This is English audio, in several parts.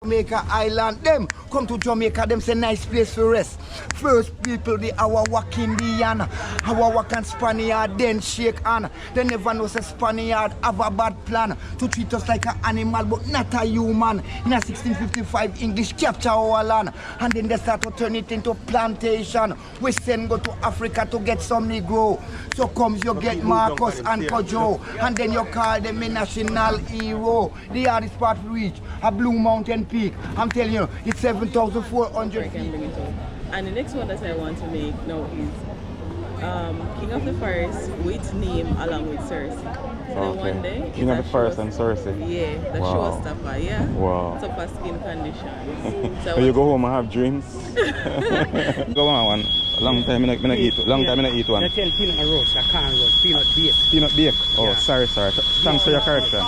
Jamaica Island, them come to Jamaica, them say nice place to rest. First people, the our walk Indian, our walk and Spaniard, then shake on. They never know say Spaniard have a bad plan to treat us like an animal, but not a human. In a 1655, English capture our land, and then they start to turn it into plantation. We send go to Africa to get some Negro. So comes you get Marcus and Kojo, and then you call them a national hero. The hardest part to reach, a Blue Mountain Peak. I'm telling you, it's 7,400 feet. And the next one that I want to make now is King of the Forest with name along with Cersei. So one day, King of the Forest and Cersei. Yeah, the showstopper, yeah. Wow. Tougher skin conditions. So you go home and have dreams. Go on one. Long time I eat. Long time I eat one. I tell peanut roast, I can't roast, peanut bake. Peanut bake. Oh, yeah. sorry. Thanks for your correction.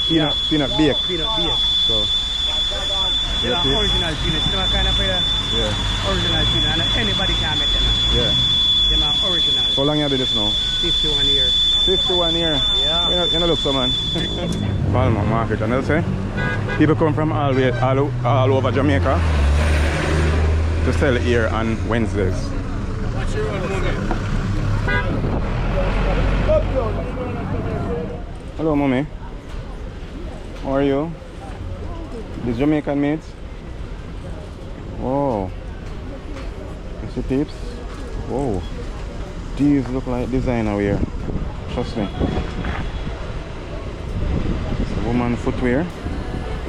Peanut bake. Peanut bake. So. They're original peanuts. You know what kind of original peanut, and anybody can make them. Yeah. They're original. How long have you been this now? 51 years. 51 years. Yeah. You know look so man. Falmouth market, and they'll say people come from all over Jamaica to sell here on Wednesdays. What's your own moment? Hello, mommy. How are you? These Jamaican maids? Whoa. You see peeps? Whoa. These look like designer wear. Trust me. It's woman footwear.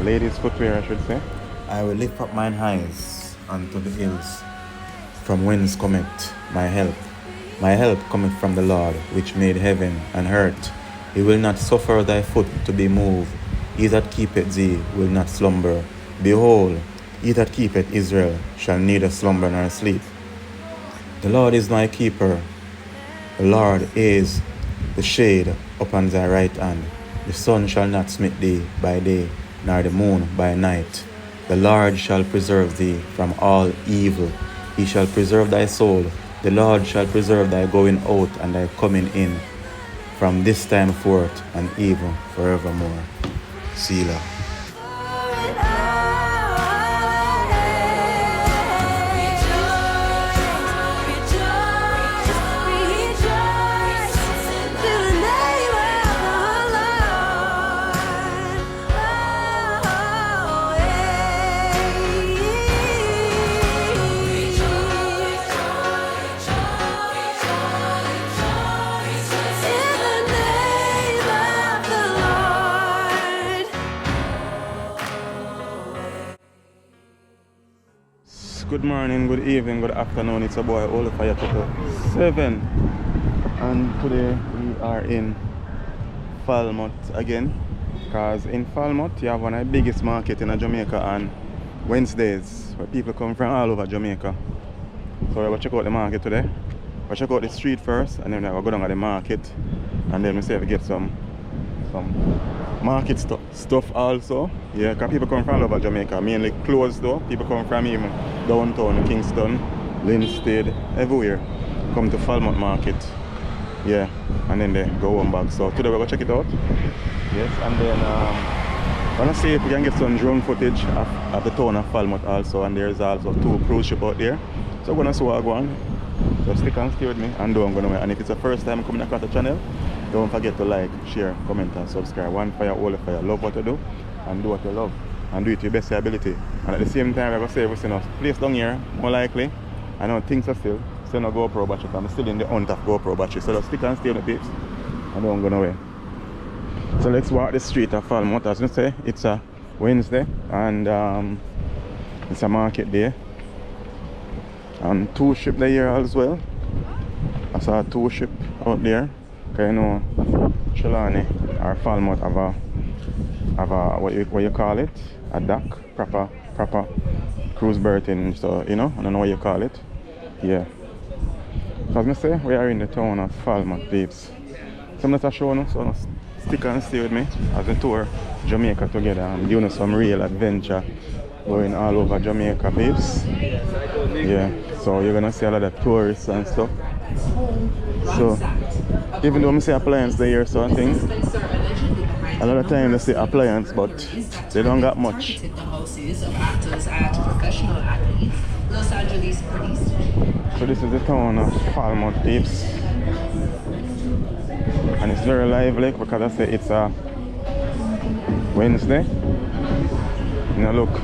Ladies footwear, I should say. I will lift up mine eyes unto the hills, from whence cometh my help. My help cometh from the Lord, which made heaven and earth. He will not suffer thy foot to be moved. He that keepeth thee will not slumber. Behold, he that keepeth Israel shall neither slumber nor sleep. The Lord is my keeper. The Lord is the shade upon thy right hand. The sun shall not smite thee by day, nor the moon by night. The Lord shall preserve thee from all evil. He shall preserve thy soul. The Lord shall preserve thy going out and thy coming in, from this time forth and even forevermore. Selah. Good morning, good evening, good afternoon. It's a boy all fire to 7, and today we are in Falmouth again, because in Falmouth you have one of the biggest market in Jamaica on Wednesdays, where people come from all over Jamaica. So we're going to check out the market today. We'll check out the street first, and then we'll go down to the market, and then we see if we get some market stuff also. Yeah, because people come from all over Jamaica, mainly clothes though. People come from even downtown, Kingston, Linstead, everywhere. Come to Falmouth market. Yeah, and then they go home back. So today we're going to check it out. Yes, and then I want to see if we can get some drone footage of the town of Falmouth also. And there's also 2 cruise ships out there. So we're going to see what I go on. So stick and stay with me and do what I'm going to make. And if it's the first time coming across the channel, don't forget to like, share, comment and subscribe. One fire, all the fire. Love what you do and do what you love. And do it to your best of your ability. And at the same time, we're going to say everything else. Place down here, more likely. I know things are still no GoPro battery. I'm still in the hunt of GoPro battery. So just stick and stay on the peeps. I don't go nowhere. So let's walk the street of Falmouth. As I say, it's a Wednesday and it's a market day. And 2 ships there as well. I saw 2 ships out there. Because you know, Trelawney or Falmouth have a what you call it? A dock, proper cruise berthing. So you know, I don't know what you call it. Yeah. So as I say, we are in the town of Falmouth, peeps. So I'm not showing you, so stick and stay with me as we tour Jamaica together and doing some real adventure going all over Jamaica, peeps. Yeah. So you're gonna see a lot of tourists and stuff. So even though I say appliance there, so I think A lot of time they say appliance, but they don't got much. The houses of actors and professional athletes. Los Angeles police. So this is the town of Falmouth, peeps. And it's very lively because I say it's a Wednesday. Now look,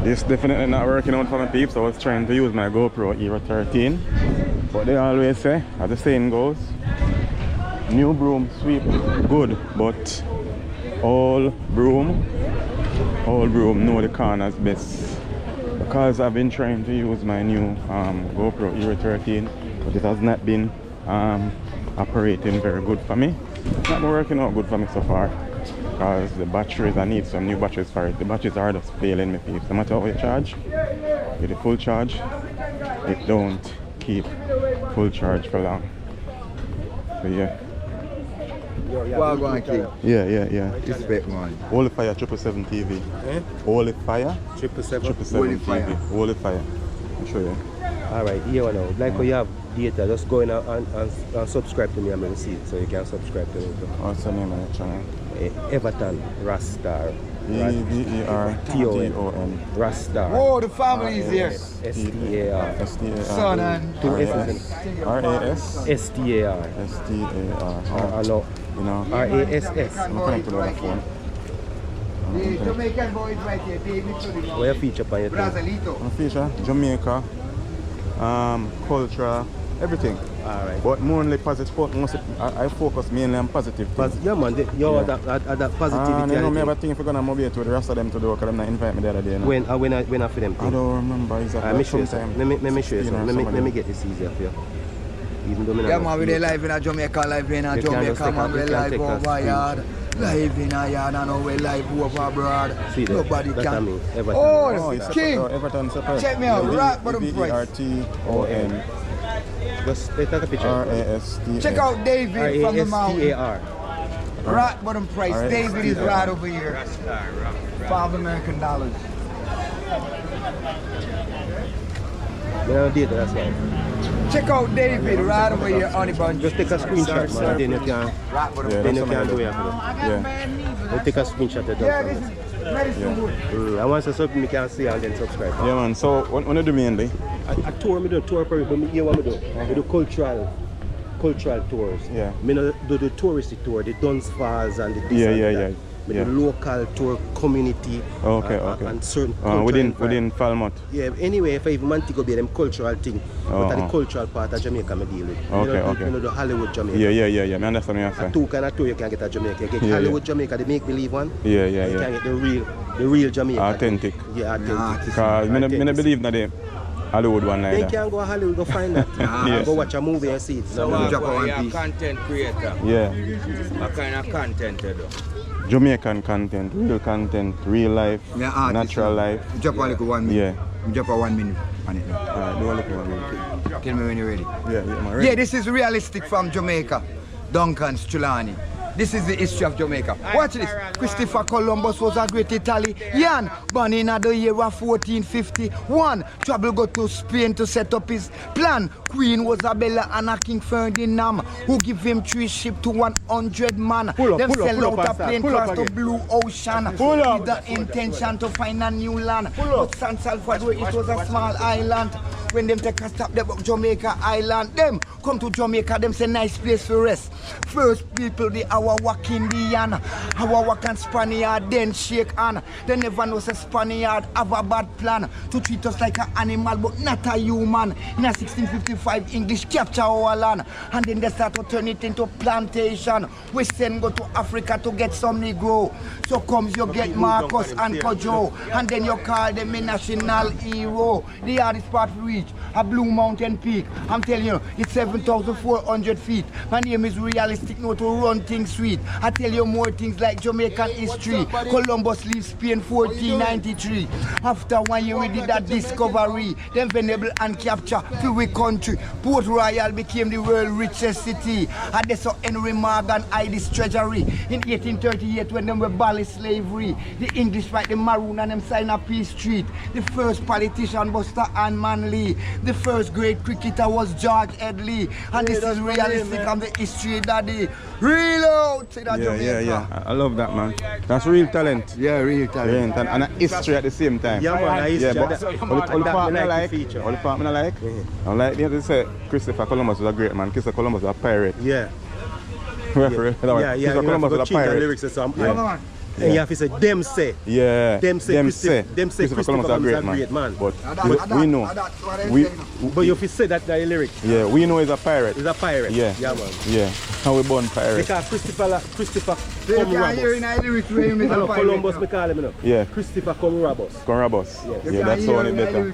this definitely not working out for my peeps. I was trying to use my GoPro Hero 13, but they always say, as the saying goes, new broom sweep good, but old broom know the corners best. Because I've been trying to use my new GoPro Hero 13, but it has not been operating very good for me. It's not been working out good for me so far. Because the batteries, I need some new batteries for it. The batteries are just failing me, peeps. No matter how you charge, with the full charge, it don't keep full charge for long. So yeah. Well, go on, King. Yeah. Respect, man. Holy Fire 777 TV. Eh? Holy Fire 777. 777 TV. Holy Fire. I'll show you. Alright, here we know. Like when you have data, just go in and subscribe to me. I'm going to see it, so you can subscribe to me. What's the name of the channel? Everton Rastar. EVERTON. Rastar. Oh, the family is here. STAR. Son and Two S's RAS in STAR. STAR. No. You know, RASS. I'm connected to the phone. the Jamaican boys right here. David Sullivan. Where you feature on your thing? Brazalito. I'm feature Jamaica, culture, everything. Alright. But more only positive. I focus mainly on positive things. Yeah, man, you're that positivity. You know, me have a thing if you're gonna motivate to the rest of them to do because them not invite me the other day. No? When I for them I don't remember exactly. let me show you sometime. something. Let me show you something. Let me get this easier for you. Even though Yeah, man, we're live in a Jamaica, live in a You can't just Jamaica, take man, a- we're you can't live take a over yard. Live in a yard, and now we're live over abroad. See that? Nobody That's can. me, Everton. Oh, it's King. separate. Everton separate. Check me out, right bottom price. EVERTON. Just take a picture. RASTA. Check out David from the mountain. RASTAR. Right bottom price. Alright. David is right over here. $5 American. Me don't date, that's why. Check out David right over here on the bunch. Just take a screenshot, man, and then you can, Right bottom Yeah, then that's you can do what it. Yeah. You take a screenshot of Yeah, that. this is medicine wood. I want to something me can see and then subscribe. Yeah, man. So, what you do mainly? I tour, me do tour per but me hear what me do. Me do cultural tours. Yeah. Me no do the touristy tour, the dance falls and the this Yeah, and yeah, that. yeah. Me Yeah. do local tour, community. Okay. And certain cultural Within Falmouth. Yeah, anyway, if I even want to go be them cultural thing, but the cultural part of Jamaica me deal with. Okay. You know the Hollywood Jamaica. Yeah. I understand what you're saying. Two kind of tour you can get at Jamaica. You get Yeah, Hollywood Jamaica, the make believe one. Yeah. You can get the real Jamaica. Authentic. Yeah, authentic. Because I don't believe in the Hollywood one They like that. can go to Hollywood, go find that. Yes. Go watch a movie and see it. So No, you're a content creator. Yeah. What kind of content you do? Jamaican content, real life, Yeah, artist, natural yeah. life. Drop a little 1 minute. Yeah. Drop a 1 minute on it now. Alright, do a little one. Tell me when you're ready. Yeah, man. Yeah, this is realistic from Jamaica. Duncan Strulani. This is the history of Jamaica. Watch this. Christopher Columbus was a great Italian. Born in the year of 1451. Trouble go to Spain to set up his plan. Queen was Isabella and a King Ferdinand who give him 3 ships to 100 man. Them sell out a plane across the blue ocean. With the intention to find a new land. But San Salvador, it was a small island. When them take a stop, they book Jamaica Island. Them come to Jamaica, them say nice place for rest. First people, the our Indian, our and Spaniard, then shake on. They never know say Spaniard have a bad plan to treat us like an animal, but not a human. In a 1655, English capture our land, and then they start to turn it into plantation. We send go to Africa to get some Negro. So comes you get Marcus and Kojo, and then you call them a national hero. The hardest part reach a Blue Mountain Peak. I'm telling you, it's 7,400 feet. My name is Realistic, no to run things sweet. I tell you more things like Jamaican history. Columbus leaves Spain 1493. After 1 year we did that discovery. Then Venerable and capture to we country. Port Royal became the world's richest city. And they saw Henry Morgan hide his treasury. In 1838 when they were abolish slavery, the English fight the Maroon and them sign a peace treaty. The first politician was Sir Anne Manley. The first great cricketer was George Headley. And this is realistic on the history daddy. Real out in Jamaica. Yeah. I love that, man. That's real talent. Yeah, real talent. And a history at the same time. Yeah, man, a history. But all the part I like, I like they say Christopher Columbus was a great man. Christopher Columbus was a pirate. Yeah. Christopher Columbus was a pirate. Lyrics or something. And you have to say, them say. Yeah. Them say Christopher Columbus is a great man. But we know. But you have to say that the lyrics. Yeah, we know he's a pirate. He's a pirate. Yeah. Yeah, man. Yeah. How we born pirates. Because Christopher You come can't rob hear in us. the lyrics where him is a pirate. Columbus, we call him, you know. Yeah. Christopher come rob us. Cornrabus. Yes. Yeah, that's all it better.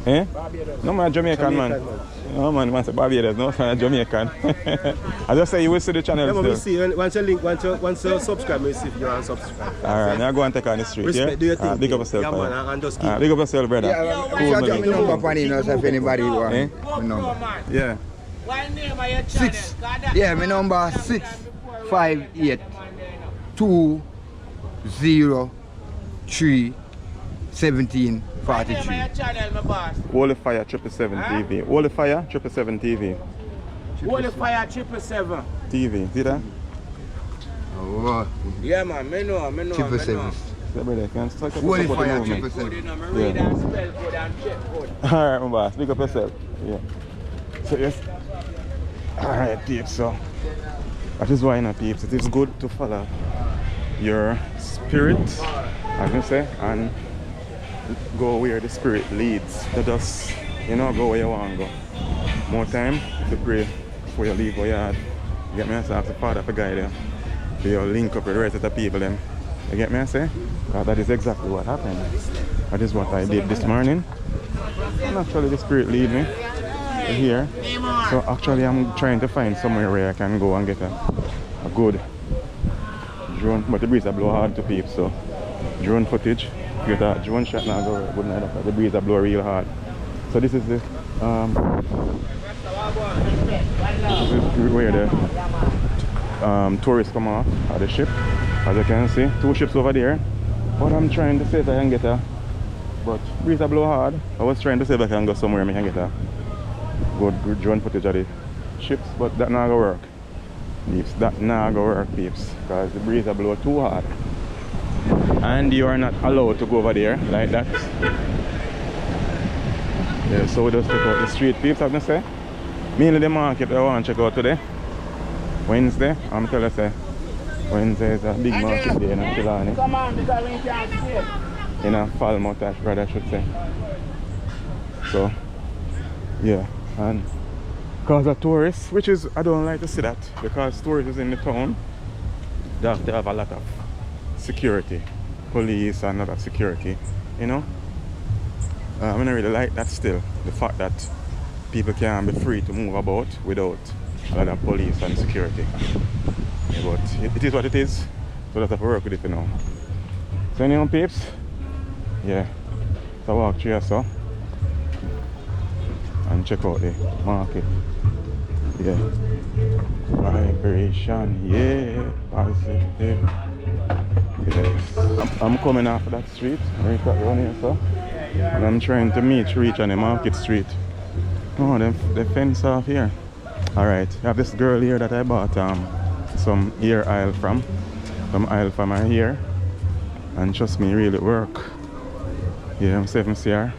Eh? No, man, Jamaican man. No, man say Barbados. No, man, Jamaican. I just say you will see the channel. Yeah, still. we see. Once you link, once you subscribe, we see if you're unsubscribed. Alright, now go and take on the street. Respect, Yeah? do your thing. Big up yourself. Yeah, man, and just keep. Big up yourself, brother. Yeah, Cool, shut man. up my number for him, if anybody want Eh? my number. Yeah. What name of your channel? 6. Yeah, my number 658 203 1743. channel, my boss? Holy Fire 777 TV. Holy Fire 777 TV. Holy Fire 777. TV. See that? Oh, Yeah, man, me know. 777. Yeah, brother, can start up Holy support the Fire movement. 777. Read and spell code and check code. Alright, my boss. Big up yourself. Yeah. So, yes. Alright, peeps. So, that is why, peeps, it is good to follow your spirit, as you say, and go where the spirit leads. To just, go where you want to go. More time to pray before you leave your yard. You get me? I say, ask the Father to guide you. So you link up with the rest of the people. Them. You get me? I say? That is exactly what happened. That is what I did this morning. And actually the spirit lead me here. So actually I'm trying to find somewhere where I can go and get a good drone. But the breeze are blow hard to peep, so drone footage. Get a drone shot now go good night after the breeze are blow real hard. So this is the where the tourists come off at the ship. As you can see, 2 ships over there. But I'm trying to see if I can get but breeze are blow hard. I was trying to see if I can go somewhere and I can get a good drone footage of the ships, but that not gonna work. Peeps, that not gonna work, peeps, because the breeze are blow too hard. And you are not allowed to go over there like that. Yeah, so we just check out the street, peeps, I'm gonna say. Mainly the market I want to check out today. Wednesday, I'm telling you, say, Wednesday is a big market day in Killarney. Come on, because we can't see it. In a Falmouth, I should say. So, yeah, and because of tourists, which is, I don't like to see that, because tourists in the town, they have to have a lot of security, police and a lot of security, I don't really like that still, the fact that people can be free to move about without a lot of police and security. Yeah, but it is what it is, so let's have to work with it, So anyone, peeps? Yeah, so walk through here, so and check out the market. Yeah, vibration, yeah, positive. Yes. I'm coming off of that street, right around here, so, and I'm trying to reach on the market street. Oh, the fence off here. All right, I have this girl here that I bought some ear oil from, her here, and trust me, really work. Yeah, I'm safe and see her.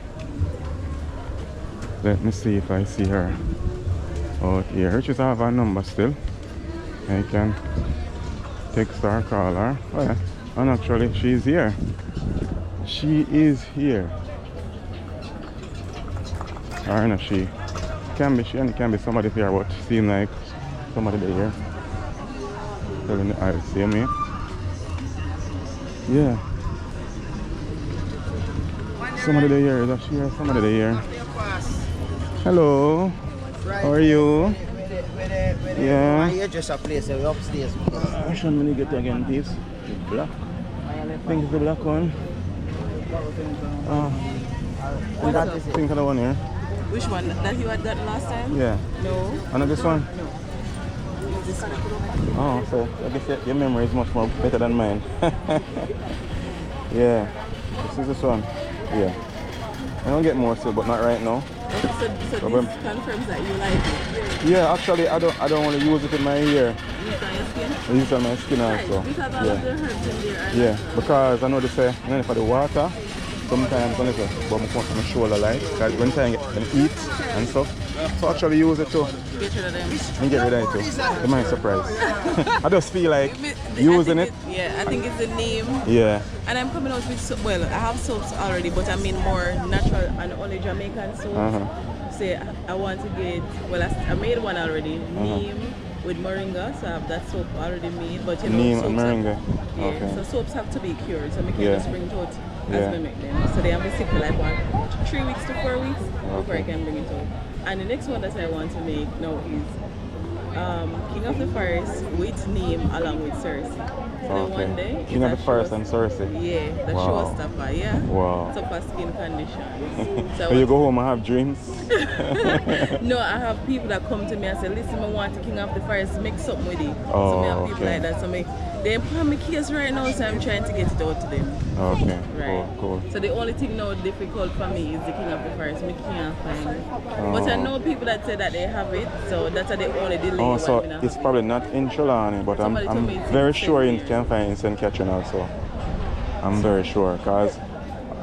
Let me see if I see her out here. She have her number still. I can text her, call her. Oh, yeah. And actually, she's here. She is here. Or no, she can be somebody here, but seem like somebody there here. Telling the I'll see me. Yeah. Somebody there, is that she or somebody there? Hello. How are you? Yeah. You're just a place upstairs. Which one will you get again, please? The black. I think it's the black one. Think of the one here. Which one? That you had got last time? Yeah. No. Another this one? No. It's this one. Oh, so I guess your memory is much more better than mine. Yeah. This is this one. Yeah. I don't get more still, but not right now. So this confirms that you like it. Yeah, actually, I don't want to use it in my hair. Use it on your skin? I use it on my skin also. Right, because all of the herbs in there are Yeah, natural. because I know they say, you know, for the water, sometimes when it's but I come my shoulder light, because when time I eat and stuff, so actually use it too. Get rid of them. And get rid of it too. It might surprise. I just feel like using it. Yeah, I think it's the name. Yeah. And I'm coming out with soap. Well, I have soaps already, but I mean more natural and only Jamaican soaps. Say I want to get, well, I made one already. Neem with moringa, so I have that soap already made. But you know, Neem soaps and moringa. Yeah, Okay. so soaps have to be cured, so I can't Yeah. just bring it out Yeah. as we make them. So they have to stick for like 3 weeks to 4 weeks before I Okay. can bring it out. And the next one that I want to make now is King of the Forest with neem along with Cersei. So then one day King of the it's a Forest show- and Cersei. Yeah, the Wow. showstopper, yeah. Wow. So for skin conditions. So you go home and have dreams? No, I have people that come to me and say, listen, I want the King of the Forest, make something with it. Oh, so I have people okay. like that. So they're on my case right now, so I'm trying to get it out to them. Okay, Right. cool. So the only thing now difficult for me is the King of the Forest. I can't find it. But I know people that say that they have it, so that's the only delay. Oh, so when we not it's have probably not in Trelawney, but Somebody told me I'm it's very in sure you St. can find in St. Catherine also. I'm very sure, because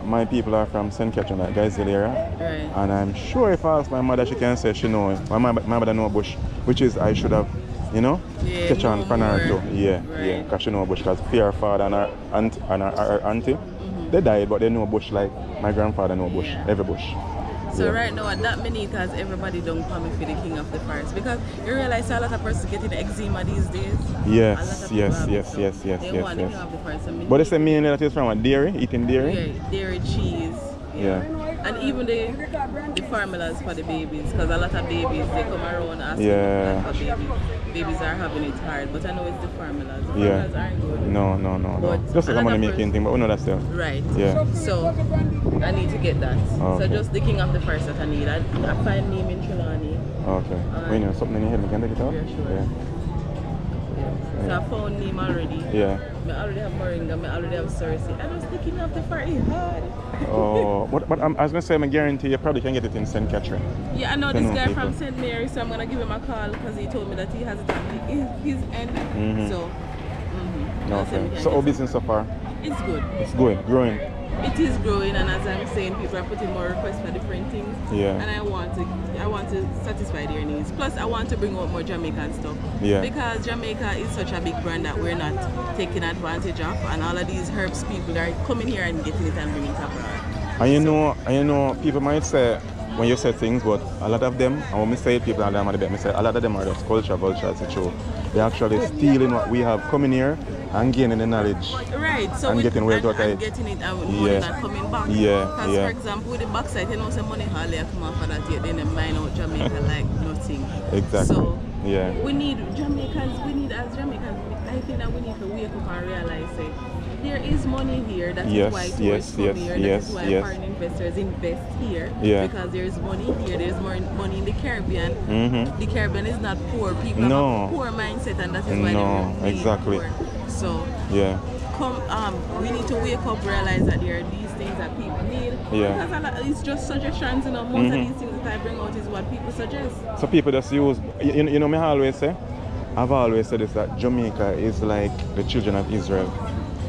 my people are from St. Catherine, like Guysville area. Right. And I'm sure if I ask my mother, she can say she know it. My mother know Bush, which is I should have, you know, Yeah, catch on know from her more. too. Yeah, Right. yeah, because she know Bush, because her father and her aunt and her auntie, they died, but they know Bush like my grandfather know Bush, Yeah. every Bush. So Yeah. right now at that minute has everybody don't come for the King of the Forest, because you realize a lot of persons getting eczema these days. Yes, A lot of people yes, have it, yes, so yes, yes, they yes, want the yes. King of the Forest. So But they say mainly that is from a dairy, eating dairy. yeah, dairy, cheese. Yeah. And even the formulas for the babies, because a lot of babies they come around asking Yeah. for babies. Babies are having it hard, but I know it's the formulas. The Yeah. formulas aren't good. No. But Just like a a lot money of making thing, but we know that still. Right. Yeah. So I need to get that. Okay. So just the King of the Forest that I need. I find name in Trelawney. Okay. When you have something in your head, we can take it out? Yeah, sure. Yeah. So I found name already. Yeah. I already have moringa, I already have Cersei. I was thinking of the Forest. It's hard. Oh, but I was going to say, I guarantee you probably can get it in St. Catherine. Yeah, I know You this know guy people. from St. Mary, so I'm going to give him a call because he told me that he has it at his end. So, I'll say we Okay. can So, get how it. business so far? It's good. It's going, growing. It is growing, and as I'm saying, people are putting more requests for different things. Yeah. And I want to satisfy their needs. Plus, I want to bring out more Jamaican stuff. Yeah. Because Jamaica is such a big brand that we're not taking advantage of, and all of these herbs people are coming here and getting it and bringing it abroad. And you know, people might say, when you say things, but a lot of them, and when I say people and them are the best, I say a lot of them are just culture vultures, it's true. They're actually stealing what we have coming here and gaining the knowledge. Right, so And with, getting weight out of and it. getting it and money Yeah. not coming back. Yeah, Because yeah. for example, with the backside, you know, some money hardly come off of that yet, then they mine out Jamaica like nothing. Exactly. So Yeah. we need Jamaicans, as Jamaicans, I think that we need to wake up and realize that there is money here. That is Yes, why tourists yes, come yes, here. yes, That is why yes. foreign investors invest here. Yeah. Because there's money here. There's more money in the Caribbean. Mm-hmm. The Caribbean is not poor. People No. have a poor mindset, and that is why No, they remain exactly. poor. So Yeah. we need to wake up, realize that there are these things that people need. Yeah. Because it's just suggestions, you know. Most of these things that I bring out is what people suggest. So people just use, you know me always say, I've always said this, that Jamaica is like the children of Israel.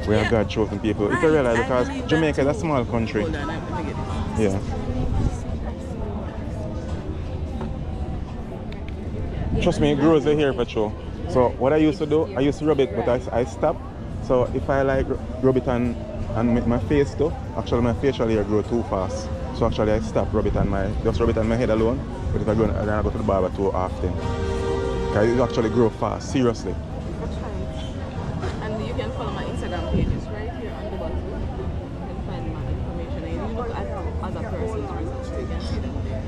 We are Yeah. God chosen people. If you Right, realize, I because believe that Jamaica is a too. small country. Hold on, let me get this. Yeah. Trust me, it grows the hair for sure. So what I used to do, I used to rub it, but I stopped. So if I like rub it on my face too, actually my facial hair grow too fast. So actually I stop rub it on just rub it on my head alone. But if I go, then I go to the barber too often. Because it actually grow fast, seriously. And you can follow my Instagram pages right here on the bottom. You can find my information. And you look at other person's results, so you can see them there.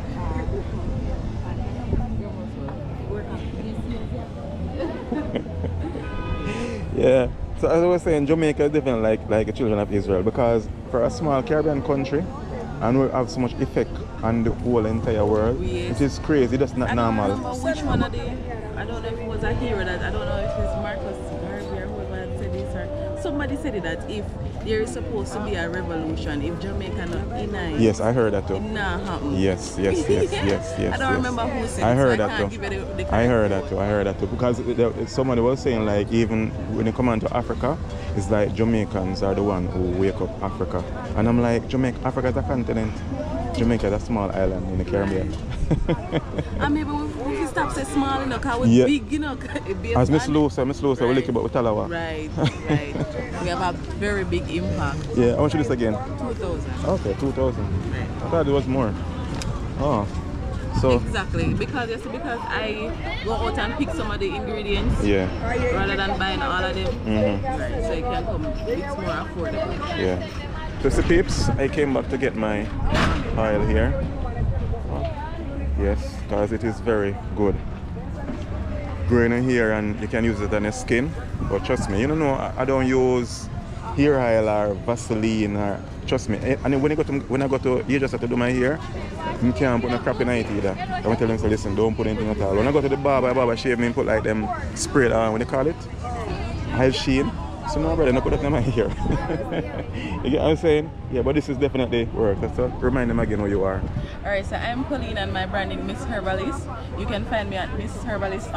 Yeah. So as I was saying, Jamaica is different like the children of Israel, because for a small Caribbean country, and we have so much effect on the whole entire world. Yes. It is crazy, that's not I don't normal. remember which one of the, I don't know if it was a hero that, I don't know if it's Marcus Garvey or whoever had said this, or somebody said it that if there is supposed to be a revolution, if Jamaica not in it, Yes, I heard that too. it not happen. Yes. I don't remember who said I it, heard so that can't too. give you the I heard that too. Because somebody was saying like even when you come on to Africa, it's like Jamaicans are the one who wake up Africa. And I'm like, Africa is a continent. Jamaica is a small island in the Caribbean. And maybe we can stop saying small, you know, because we're big, you know. As Miss Lusa, we look about Talawa. Right. We have a very big impact. Yeah, how much is this again? 2,000. Okay, 2,000. Right. I thought it was more. Oh. So Exactly, because I go out and pick some of the ingredients rather than buying all of them. Right, so you can come, it's more affordable. Yeah. So the peeps, I came back to get my oil here. Yes, because it is very good. Growing in here and you can use it on your skin. But trust me, you don't know, I don't use hair oil or Vaseline or trust me. And when I go to you just have to do my hair, you can't put no crap in it either. I'm telling them, so listen, don't put anything at all. When I go to the barber shave me, put like them spray it on, what do you call it? Oil sheen. So no brother, no put that in my hair. You get what I'm saying? Yeah, but this is definitely work. So remind them again who you are. Alright, so I'm Pauline and my brand is Miss Herbalist. You can find me at Miss Herbalist _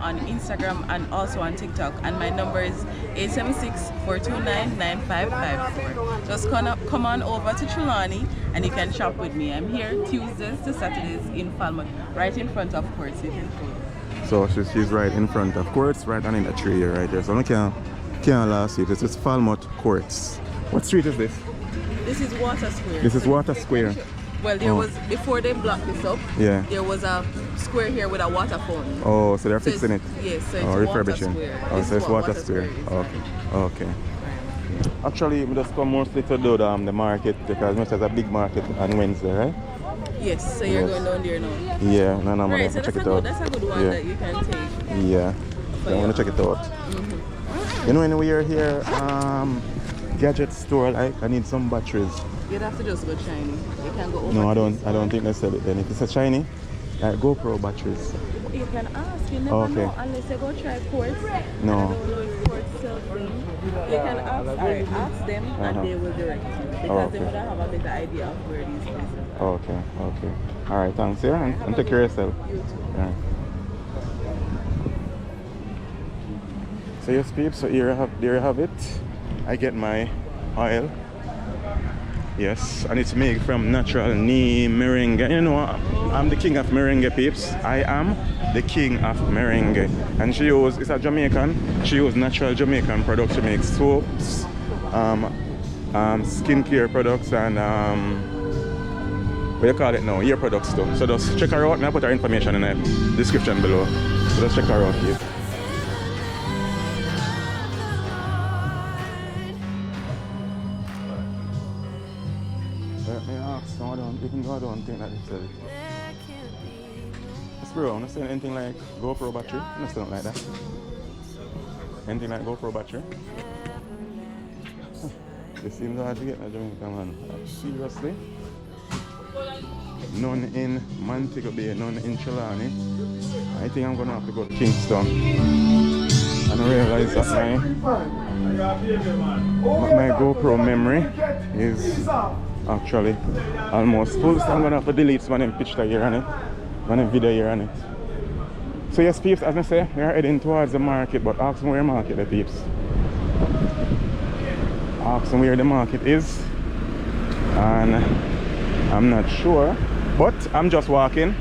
on Instagram and also on TikTok. And my number is 876-429-9554. Just come on over to Trelawney and you can shop with me. I'm here Tuesdays to Saturdays in Falmouth, right in front of Courts. So she's right in front of Courts, right on in the tree here, right there. So I can't last see. This is Falmouth Courts. What street is this? This is Water Square. This is Water Square. Well, there was, before they blocked this up, yeah, there was a square here with a water fountain. Oh, so they're fixing it? Yes, so it's refurbishing. Water Square. Oh, so it's Water Square. Okay. Actually, we just come mostly to do the market because there's a big market on Wednesday, right? Yes, so you're going down there now? Yeah, no, I'm right, going to so check it out. That's a good one that you can take. Yeah, so I'm going to check it out. You know, when we are here, gadget store, like, I need some batteries. You'd have to just go shiny. You can go over. No, I don't think they sell it then. If it's a shiny, like GoPro batteries. You can ask, you never know unless you go try Quartz. No. I don't know if Quartz sells them. You can ask them and they will direct you because they would have a better idea of where these places are. Okay. Alright, thanks, yeah, and take care of yourself. You too. Yeah. So yes peeps, so there you have it. I get my oil. Yes, and it's made from natural neem merengue. You know, I'm the king of merengue peeps. I am the king of merengue. And she it's a Jamaican. She uses natural Jamaican products. She makes soaps, skincare products and what do you call it now? Hair products too. So just check her out and I'll put her information in the description below. So just check her out here. Even though I don't think that it's bro, I'm not saying anything like GoPro battery. I'm not saying like that. Anything like GoPro battery. It seems hard to get in Jamaica, man. Seriously. None in Montego Bay, none in Trelawney. I think I'm gonna have to go to Kingston. And I realize that my GoPro memory is actually almost full, so I'm gonna have to delete some of them picture here on it, one of them video here on it. So yes peeps, as I say, we are heading towards the market, but ask them where the market is, peeps. Ask them where the market is, and I'm not sure, but I'm just walking.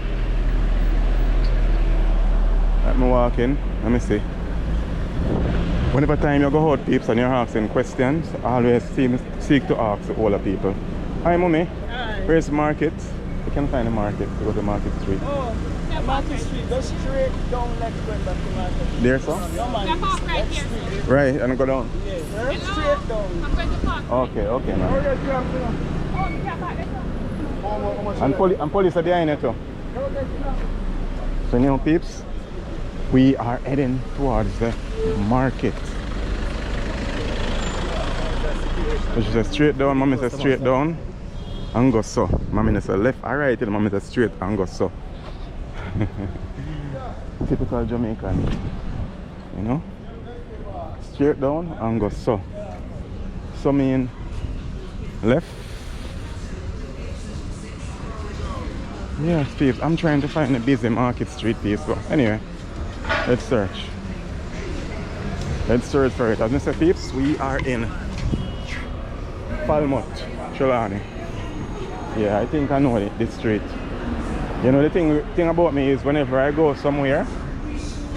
Let me walk in, let me see. Whenever time you go out peeps and you're asking questions, always seek to ask all the people. Hi mommy. Hi. Where's the market? You can find the market. You go to Market Street. Oh, Market Street. Go straight down next going back to Market Street. There, sir? No, man. Right here. Right, and go down. Yeah, straight down. I'm going to park. Okay, man. Oh, And police are behind it too. So now peeps, we are heading towards the market. So she says straight down, mommy says straight down and go so. Mommy says left or right, and mommy says straight and go so. Typical Jamaican, you know? straight down and go so. So mean left. Yeah, Steve, I'm trying to find a busy market street piece, but anyway, let's search. Let's search for it. As I said, peeps, we are in Falmouth, Trelawney. Yeah, I think I know this street. You know, the thing about me is whenever I go somewhere,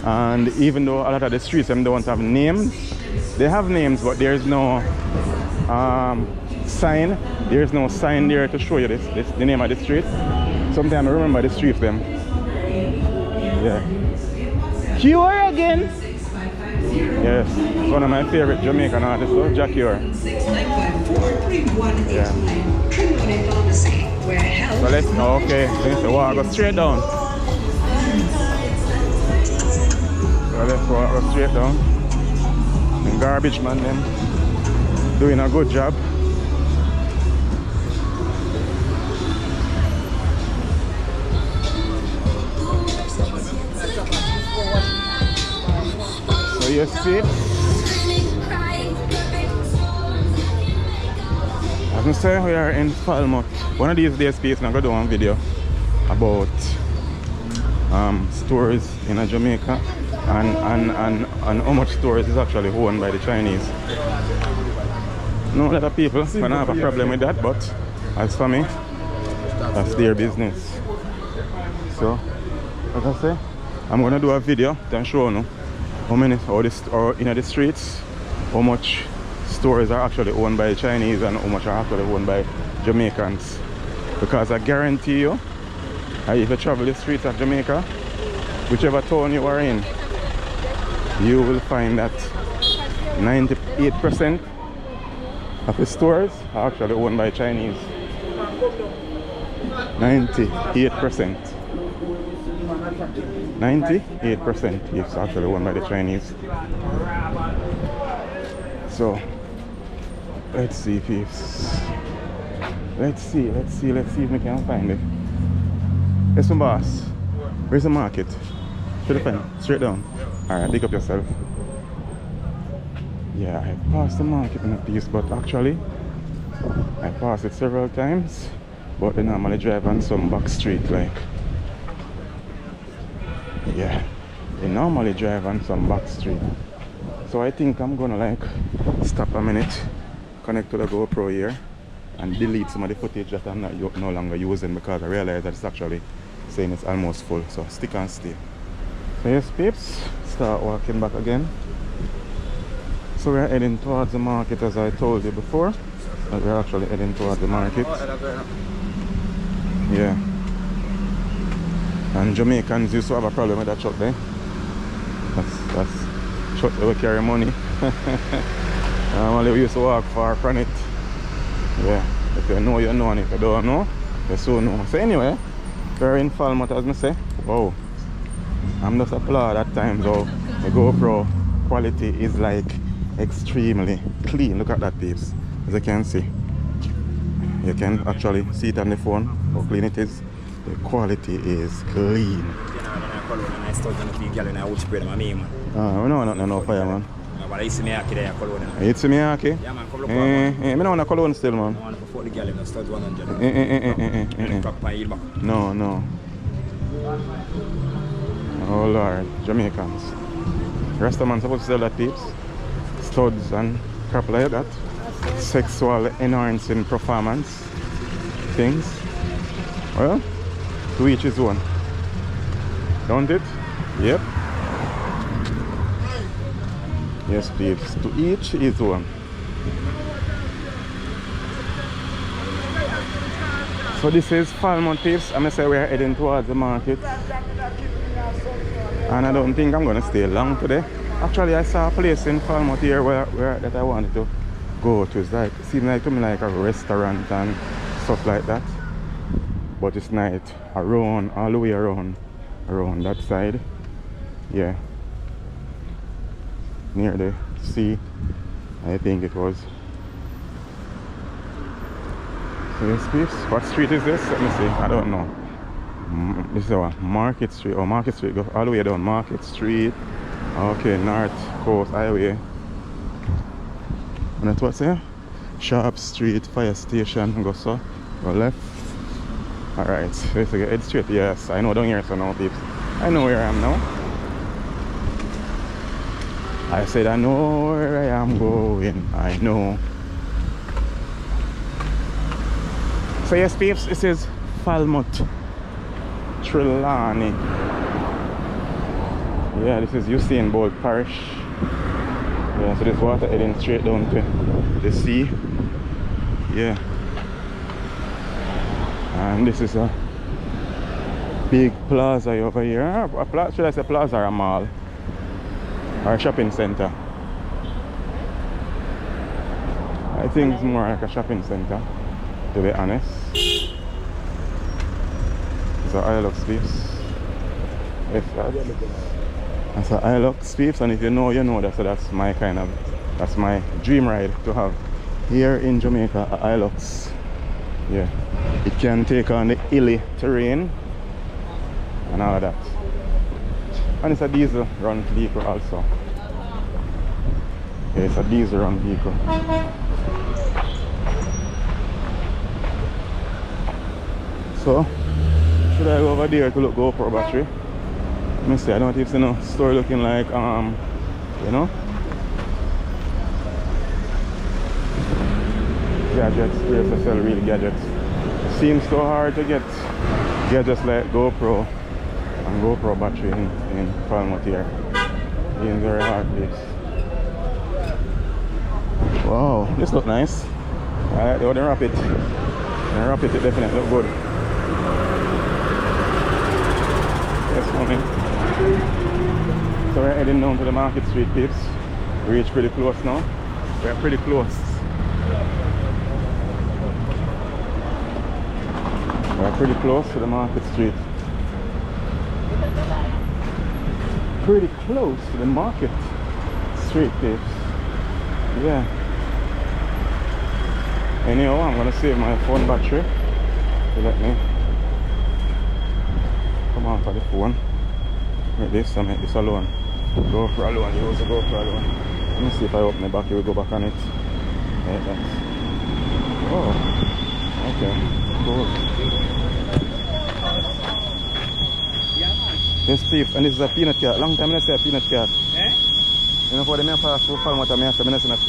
and even though a lot of the streets them don't have names, they have names, but there's no sign. There's no sign there to show you the name of the street. Sometimes I remember the streets them. Yeah. Cure again. Yes, it's one of my favorite Jamaican artists, so Jack Cure. Yeah. So let's okay. Let's walk go straight down. So let's walk go straight down. The garbage man them doing a good job. So you see it? As I say, we are in Falmouth. One of these days, I'm going to do one video about stores in Jamaica and how much stores is actually owned by the Chinese. No, a lot of people don't have a problem with that, but as for me, that's their business. So, like I say, I'm going to do a video to show you how many, or in the streets, how much stores are actually owned by Chinese and how much are actually owned by Jamaicans. Because I guarantee you, if you travel the streets of Jamaica, whichever town you are in, you will find that 98% of the stores are actually owned by Chinese. 98%. 98% is actually owned by the Chinese. So let's see if it's, let's see if we can find it. It's some boss. Where's the market? Should I find it? Straight down. Alright, pick up yourself. Yeah, I passed the market in a piece, but actually I passed it several times, but they normally drive on some back street like. Yeah, they normally drive on some back street. So I think I'm gonna like stop a minute, connect to the GoPro here and delete some of the footage that I'm no longer using because I realize that it's actually saying it's almost full. So stick and stay. So yes peeps, start walking back again. So we're heading towards the market as I told you before. But we're actually heading towards the market. Yeah. And Jamaicans used to have a problem with that truck there. That's truck that will carry money. Normally we used to walk far from it. Yeah. If you know, you know, and if you don't know, you soon know. So anyway, we're in Falmouth as I say. Wow. I'm just applaud at times how the GoPro quality is like extremely clean. Look at that peeps. As you can see. You can actually see it on the phone how clean it is. The quality is clean. No fire, man. It's me Aki? Yeah, man, come look I don't want a cologne still, man. I want to before the girl in the stud 100. No. Oh Lord, Jamaicans. Restaurant supposed to sell that peeps. Studs and crap like that. Sexual enhancing performance things. Well, to each his own. Don't it? Yep. Yes, peeps. To each his own. So this is Falmouth peeps. I'm gonna say we're heading towards the market. And I don't think I'm gonna stay long today. Actually I saw a place in Falmouth here where that I wanted to go to. It's like, it seems like to me like a restaurant and stuff like that. But it's night around, all the way around that side. Yeah. Near the sea, I think it was. So this piece, what street is this? Let me see, I don't know. This is our Market Street, Market Street, go all the way down Market Street. Okay, North Coast Highway. And that's what's here? Sharp Street Fire Station. Go so. Go left. Alright, so let's get head straight. Yes, I know down here, so now peeps. I know where I am now. I said I know where I am going. I know. So yes peeps, this is Falmouth Trelawney. Yeah, this is Usain Bolt Parish. Yeah, so this water heading straight down to the sea. Yeah. And this is a big plaza over here. Should I say plaza or a mall? Or a shopping center? I think it's more like a shopping center, to be honest. It's a Hilux peeps. That's a Hilux peeps, and if you know, you know that. So that's my that's my dream ride to have here in Jamaica, a Hilux. Yeah, it can take on the hilly terrain and all of that. And it's a diesel run vehicle also. Yeah, it's a diesel run vehicle. So, should I go over there to look GoPro battery? Let me see, I don't even see no store looking like, you know, gadgets, where to sell real gadgets. It seems so hard to get gadgets like GoPro and GoPro battery in Falmouth here. It's very hard place. Wow, this looks nice. Alright, they wouldn't wrap it. And wrap it definitely look good. Yes, mommy. So we're heading down to the Market Street peeps. We reached pretty close now. We're pretty close. We're pretty close to the Market Street. Pretty close to the Market Street peeps. Yeah. Anyhow, I'm gonna save my phone battery to let me come out of the phone. Make this, I make this alone. Go for alone, you also go for alone. Let me see if I open the back, you will go back on it. Like that. Oh, okay, cool. This peeps, and this is a peanut cat. Long time I say a peanut cat. Eh? You know, for the main pass through Falmouth, I say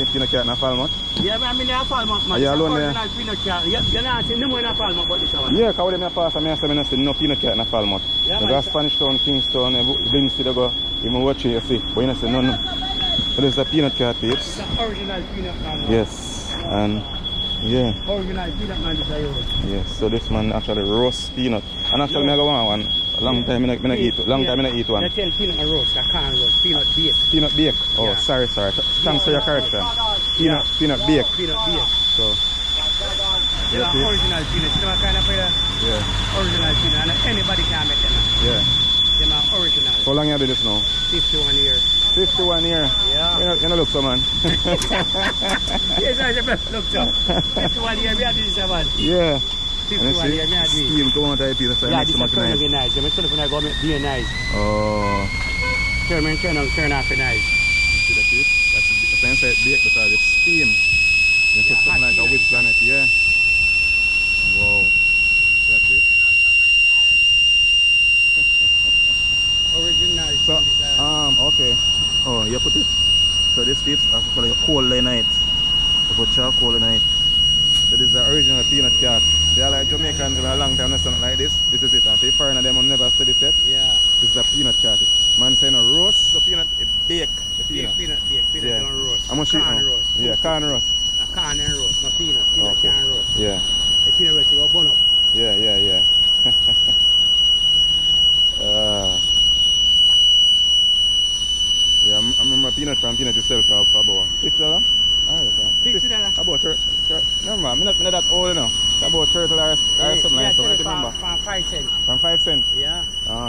a peanut cat in Falmouth. Yeah, I mean, in Falmouth, man. Are you alone there? Peanut cat. You're not seeing no more in Falmouth, but this one. Yeah, because when I pass, I say no peanut cat in Falmouth. Yeah, you got Spanish Town, Kingston, Brimsey, they go, even watch it, you see. But you say no, no. But it's a peanut cat, peeps. It's an original peanut man. Yes, and yeah. Original peanut man is a yours. Yes, so this man actually roast peanut. And actually, I go one. Long time I eat one. They tell peanut and roast, I can't roast. Peanut bake. Peanut bake? Oh, Yeah. sorry. Thanks for your correction. Peanut bake. Peanut bake. So, They're original peanut. You know what kind of yeah. original peanut. And anybody can make them. Yeah. They're original. How long have you do this now? 51 years. 51 years. Yeah. You know look so man. Yes, I just look so. 51 years, we had this man. Yeah. 51 years, we had this. Steam come out of the piece, so Yeah, it makes this so is much turn nice. again nice. I'm turn up and be nice. Oh. Turn off and nice. You see the piece? That's inside bake because it's steam. You put something like a whisk on it, yeah. Wow. That's it. Original. So, okay. Oh, you put it. So this piece I put like coal in it. You put charcoal in it. So this is the original peanut cat. They are like Jamaicans in a long time, something like this. This is it. And if foreigner them will never study set. Yeah. This is a peanut cat. Man saying a roast the peanut, a bake the peanut. Peanut Yeah. don't roast. How much Corn it now? roast. Yeah, corn roast. A corn and roast, not peanut. Peanut Okay. can roast. Yeah. The peanut roast you go bun up. Yeah. Yeah, I remember peanut from peanut itself for about $50. $50. About no man, I'm not that old you know. It's about $30 or something like that. So I remember. From 5 cents. From 5 cents. Yeah.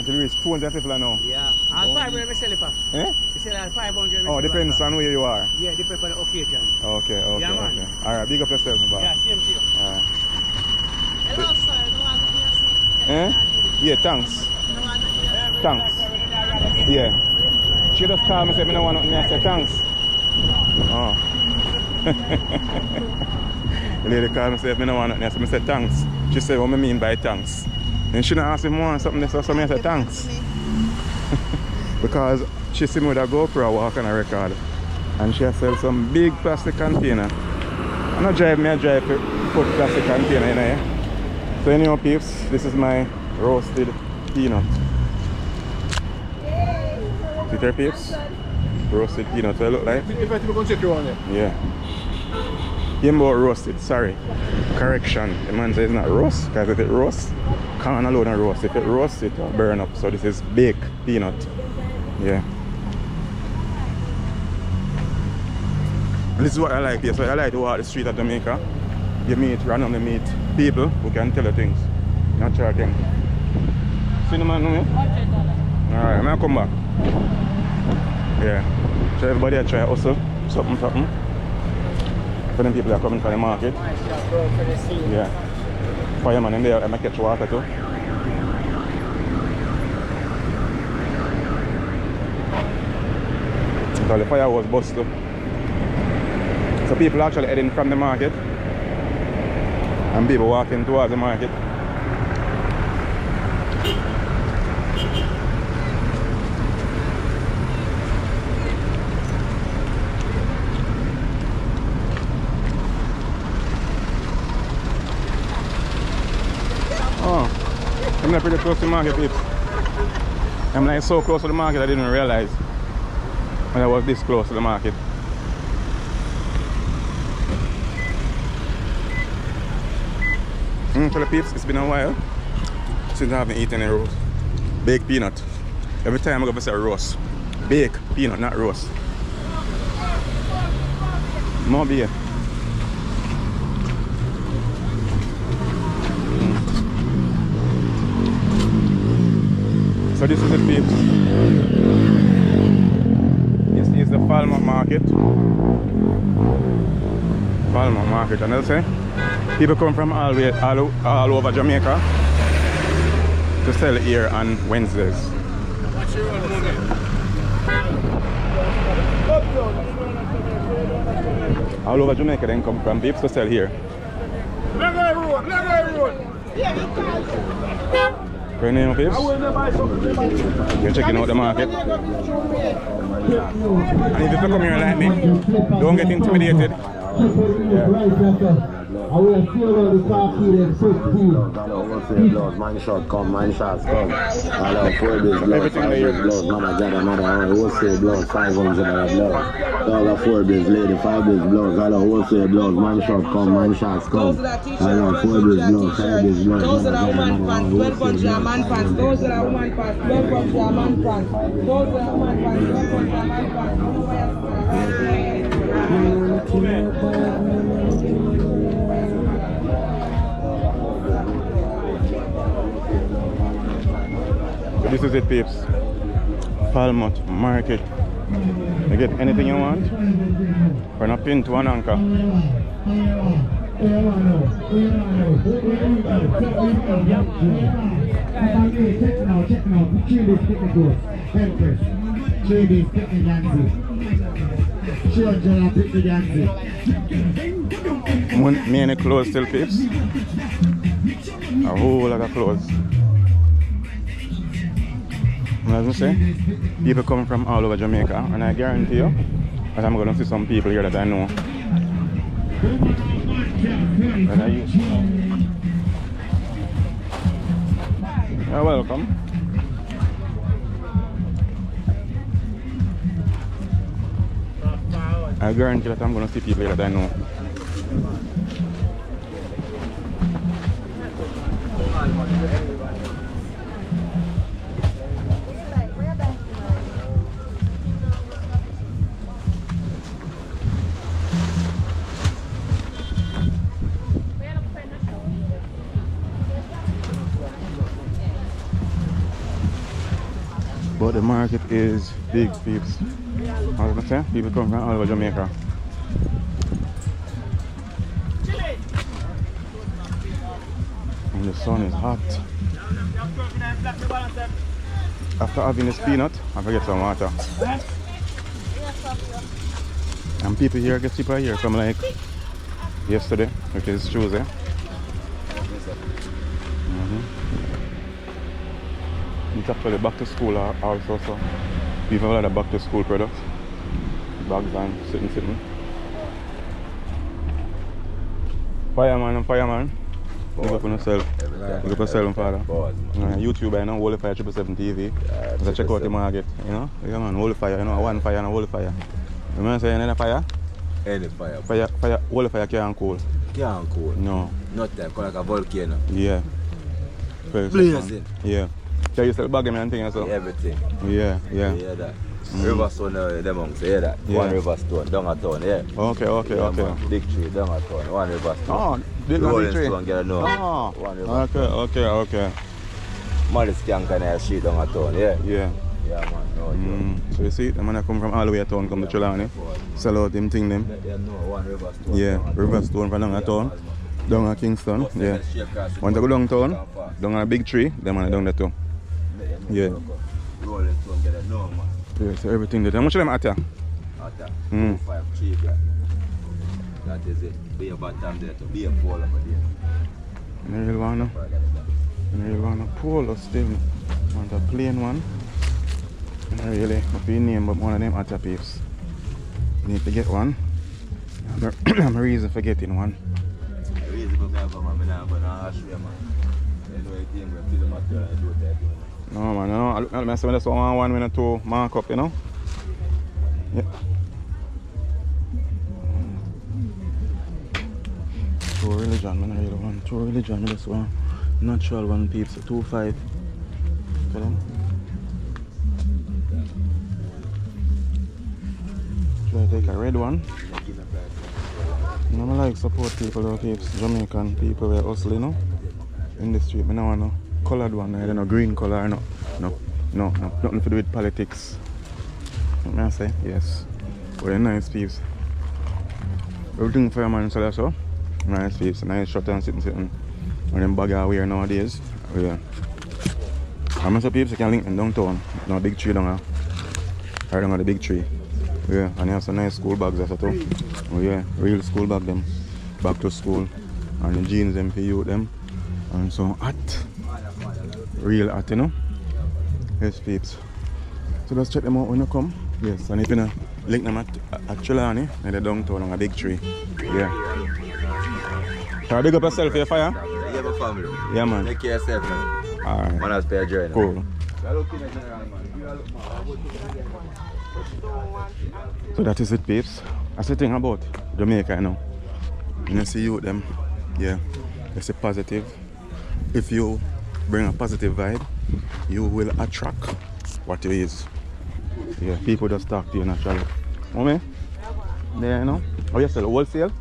Till reach 200 people now. Yeah. And 500 we sell it for. Eh? We sell at 500. Oh, depends on where you are. Yeah, depends on the occasion. Okay. Yeah, man. Okay. Alright, big up yourself, my boy. Yeah, same to you. Alright. Hello, sir. Eh? Yeah, thanks. Thanks. Yeah. She just called me and said, I don't want nothing. I said, thanks. Oh. The lady called me and said, if I don't want nothing, so I said thanks. She said, what I mean by thanks? And she didn't ask me more something, so I said thanks. Because she see me with a GoPro walk on a record. And she sell some big plastic container. I don't drive, I drive to put plastic container in here. So anyhow peeps, this is my roasted peanut. See there peeps? Roasted peanut, what it look like? Yeah. Him about roasted, sorry. Correction, the man says it's not roast, because if it roasts, can't alone and roast. If it roasts, it will burn up. So this is baked peanut. Yeah. And this is what I like here. So I like to walk the street of Jamaica. You randomly meet people who can tell you things. Not try things. See the man know me? Alright, I'm gonna come back. Yeah. So everybody I try hustle. Something. For them people that are coming from the market. Yeah. Fireman in there, I might catch water too. So the fire was bust too. So people actually heading from the market and people walking towards the market. Oh, I'm not pretty close to the market, people. I'm like so close to the market I didn't realize when I was this close to the market. For the peeps, it's been a while since I haven't eaten a roast. Baked peanut. Every time I go to say roast. Baked peanut, not roast. More beer. So this is the peeps. This is the Falmouth market. Falmouth market, and I'll say people come from all over Jamaica to sell here on Wednesdays. All over Jamaica then come from peeps to sell here. Your name, peeps? You're checking out the market. And if you come here like me, don't get intimidated. I will feel all the coffee and blows, mine shot come, mine shots come. I love 4 days blows, 5 days blows, mama got another wholesale blows, 500 blows. All the 4 days lady, 5 days blows, I love wholesale blows, mine shot come, mine shots come. I love 4 days blows, 5 days blows. Those are woman pants, 12 for German pants, those are woman pants, 12 for German pants, those are woman pants, 12 for German This is it, peeps. Falmouth market. You get anything you want for a pin to an anchor. Many clothes still, peeps. A whole lot of clothes. As I say, people coming from all over Jamaica, and I guarantee you that I'm going to see some people here that I know. You're welcome. I guarantee that I'm going to see people here that I know. But the market is big, peeps. I was gonna say, people come from all over Jamaica. And the sun is hot. After having this peanut, I forget some water. And people here get cheaper here from like yesterday, which is Tuesday. It's actually back to school also, so we have a lot of back to school products. Bags and sitting. Fireman and fireman. Look up on yourself. Look up yourself, father. YouTube, you know, Holy Fire 777 TV. So check out the market, you know. Yeah, man, Holy Fire, you know, one fire and a Holy Fire. You remember saying any fire? Any fire. Fire, Holy Fire can't cool. Can't cool. No. Not that, like a volcano. Yeah. Blazing. Yeah. So you sell bag and thing so? Everything. Yeah. You hear that? Riverstone, them monks, you hear that? Yeah. One Riverstone, down a town, yeah. Okay. Man, big tree, down a town, one Riverstone. Oh, big tree. Stone, get a know. Oh, One Riverstone. okay. Molly skank and a sheet down a town, yeah. Yeah. Yeah, man, no joke. So you see, the man come from all the way to town, come to Trelawney, sell out them thing them. Yeah, no, one Riverstone. Yeah, Riverstone from down a town, down a Kingston, yeah. Want to go downtown, down a big tree, them man down there too. Yeah. Rolling stone, get a know, man. Yeah, so everything there. How much of them at ya? Atta, 5 cheap, yeah. That is it. Be a bottom there to be a pole over there. I really want a polo still. I want a plain one. And I really, if you name but one of them atta peeps. Need to get one. I'm a reason for getting one. The reason for that, man, I'm not going to ask you, man. You know, you think we're feeling material and do that, man. No man, no. I just want one minute to mark up, you know. Yeah. True religion, man. I really want true religion. I just want natural one, peeps. 2.5. For them. Try to take a red one. I don't like support people though, peeps. Jamaican people who hustle, you know. In the street, I don't want no colored one, I don't know, green color, no, nothing to do with politics. What may I say? Yes. But they're nice peeps. Everything for a man, so that's all. Nice peeps, nice shot and sitting. And them bag I wear nowadays. Yeah. I'm also peeps, you can link them downtown. No big tree down there. Right down the big tree. Yeah, and they have some nice school bags also too. Oh yeah, real school bag them. Back to school. And the jeans them for youth them. And so hot. Real hot, you know? Yes, peeps. So just check them out when you come. Yes, and if you link them at Trelawney, in the downtown on a big tree. Yeah. Can I dig up yourself for your fire? Yeah, my family. Yeah, man. Take care of yourself, man. Alright. Man, I'll spare a journey. Cool. So that is it, peeps. That's the thing about Jamaica, you know. When you see you with them, yeah, it's a positive. If you bring a positive vibe, you will attract what you is. Yeah, people just talk to you naturally. Mommy? There, you know? Oh, you sell wholesale?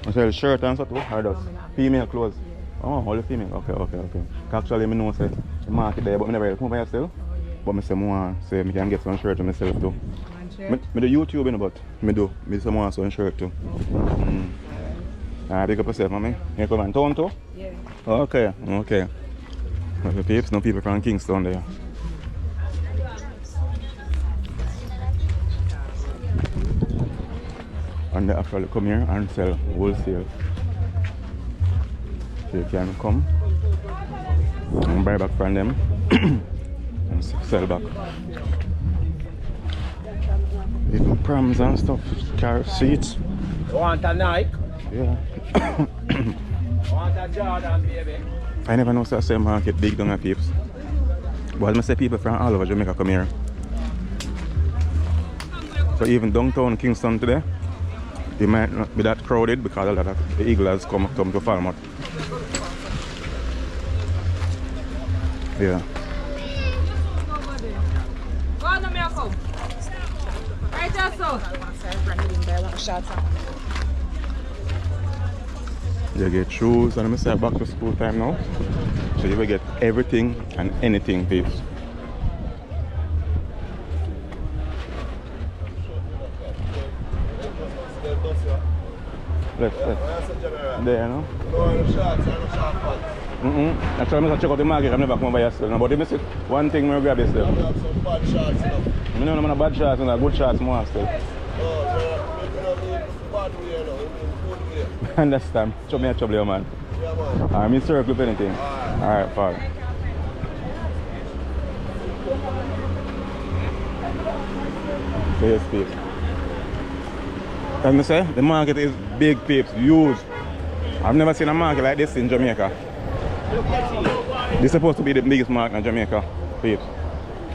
I sell shirt and stuff too, or just female clothes? Oh, all the female. Okay. Actually, I know say the market there, but I never really come by yourself. But I say more, say I can get some shirt to myself too. I do YouTube, you know, but I do some more some shirt too. Big up yourself, mommy. You come in town too? Yeah. Okay. The peeps, no people from Kingston there. And they actually come here and sell wholesale. So you can come and buy back from them and sell back. Even prams and stuff, car seats. You want a Nike? Yeah. Want a Jordan, baby? I never know the same market big down at peeps. But I say people from all over Jamaica come here. So even downtown Kingston today, it might not be that crowded because a lot of the Eagles come to Falmouth. Yeah. Go on, me come. Right there, so. You get shoes, and I'm say back to school time now. So you will get everything and anything, peeps. Left. There, you know? Actually, I'm going to check out the market. I've never come over here still. No, but if I see one thing, I'm going to grab it still. I have some bad shots, you know. I'm not bad shots, I'm good shots more still. Oh, bad way, you know. Good way. Understand. Trouble, man. Yeah, man. I'm in circle if anything. Alright, fine. So yes, peeps. As I say, the market is big, peeps, huge. I've never seen a market like this in Jamaica. This is supposed to be the biggest market in Jamaica, peeps.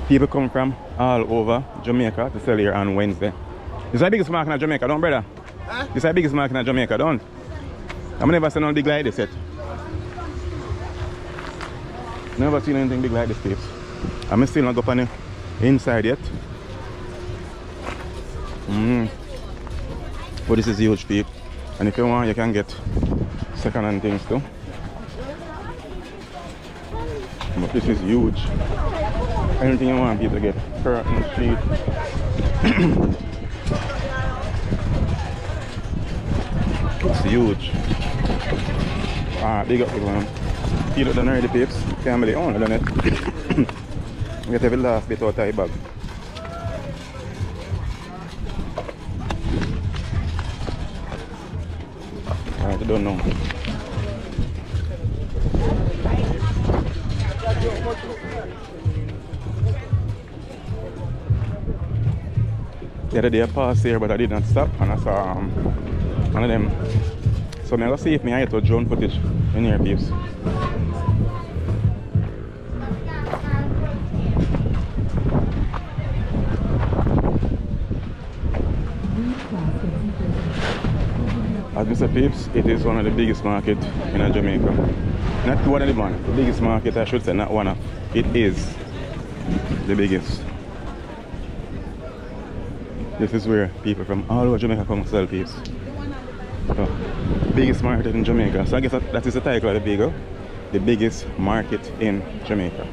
People come from all over Jamaica to sell here on Wednesday. This is the biggest market in Jamaica, don't, brother? Huh? This is the biggest market in Jamaica, don't? I've never seen anything big like this yet. Never seen anything big like this, peeps. I'm still not up on the inside yet. But this is huge, peep. And if you want, you can get second-hand things too. But this is huge. Anything you want, people get. Curtain, sheet. It's huge. Alright, big up people, man. You look done already, peeps. Can't believe it. Done it. Get every last bit out of your bag. I don't know. The other day I passed here, but I did not stop, and I saw one of them. So I'm going to see if I get a drone footage in here, peeps. As Mr. Peeps, it is one of the biggest markets in Jamaica. Not one of the one, the biggest market, I should say, not one of. It is the biggest. This is where people from all over Jamaica come to sell peeps. So, biggest market in Jamaica. So I guess that is the title of the video. The biggest market in Jamaica.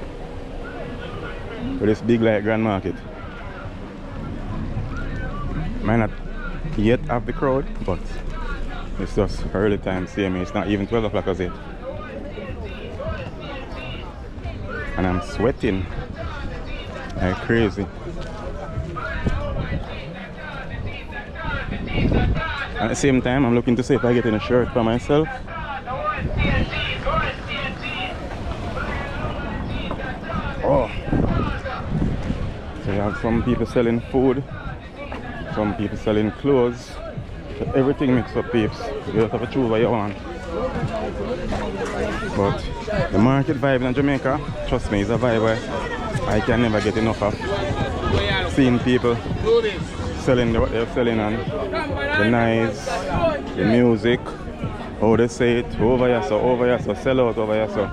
So this big like grand market. Might not yet have the crowd, but it's just early time, see me. It's not even 12 o'clock as yet. And I'm sweating like crazy. At the same time, I'm looking to see if I get in a shirt for myself. Oh. So you have some people selling food, some people selling clothes. So everything mixed up, peeps. You don't have to choose what you want. But the market vibe in Jamaica, trust me, is a vibe where I can never get enough of. Seeing people selling what they're selling, and the nice, the music, how they say it, over here, so sell out over here, so.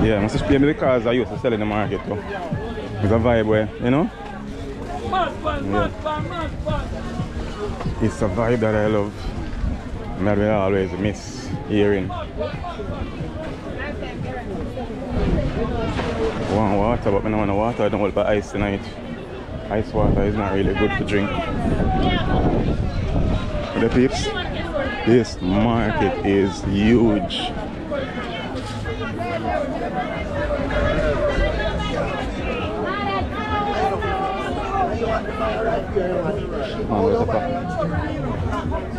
Yeah, must explain me the cars I used to sell in the market too. It's a vibe where, you know? Yeah. It's a vibe that I love, and that we always miss hearing. I want water, but I don't want water. I don't want ice tonight. Ice water is not really good to drink. But the peeps, this market is huge.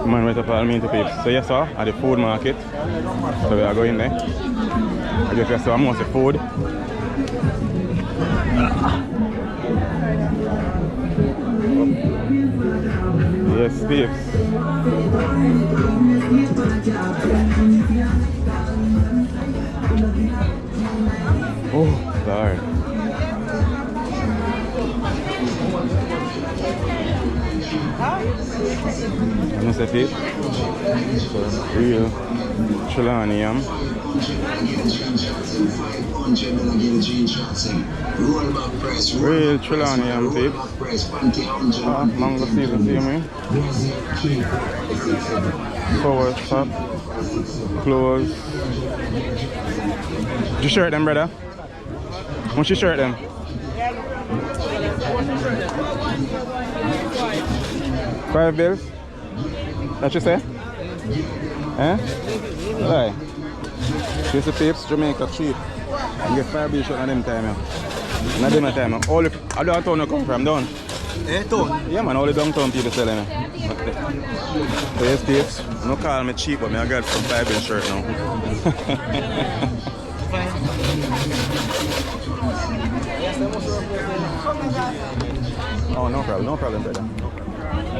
Man, wait up all me into peeps. So yes sir, at the food market. So we are going there. I guess you saw most of the food. Yes, peeps. Oh, sorry. And this is it. So, real Trelawney yam. Real Trelawney yam, peeps. Mango season, see me. Power top. Clothes. Did you shirt them, brother? What's your shirt them? $5 bills? What you say? Eh? Right. This is peeps, Jamaica cheap. You get vibration at them time. Yeah. Not them time. All the other town you come from down. Eh, town? Yeah man, all the downtown people selling it. So yes peeps, no call me cheap but I got some vibing shirt now. Oh no problem brother.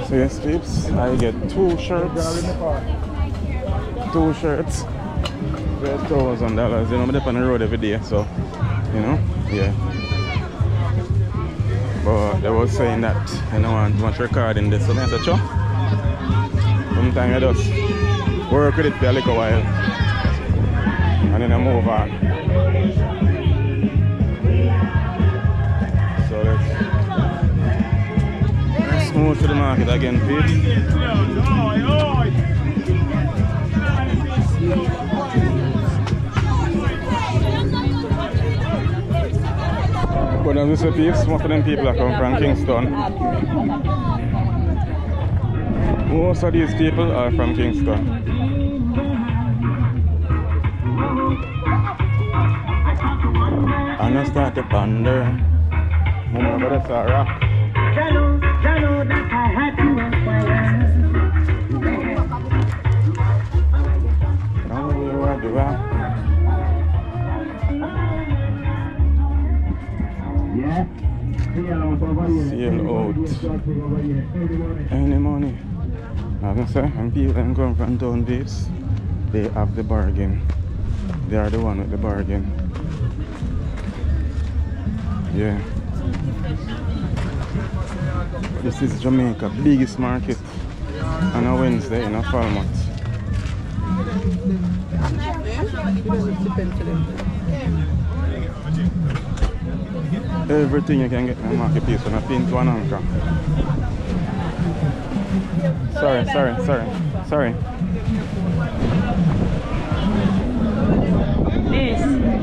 So yes peeps, I get 2 shirts. 2 shirts. $1,000. You know, I'm on the road every day, so you know, yeah. But they was saying that I don't want much recording this, so I said, sure. Sometimes I just work with it for a little while and then I move on. So let's move to the market again, please. But as we say, peeps, most of them people are come from Kingston. Most of these people are from Kingston. And I start to ponder. Mama, but that's a rock. Jalo, that I had to acquire. Seal out any money. As I say, and people them come from town babes, they have the bargain. They are the one with the bargain. Yeah. This is Jamaica, biggest market on a Wednesday in a Falmouth. Everything you can get in the marketplace when I pin to an anchor. Sorry.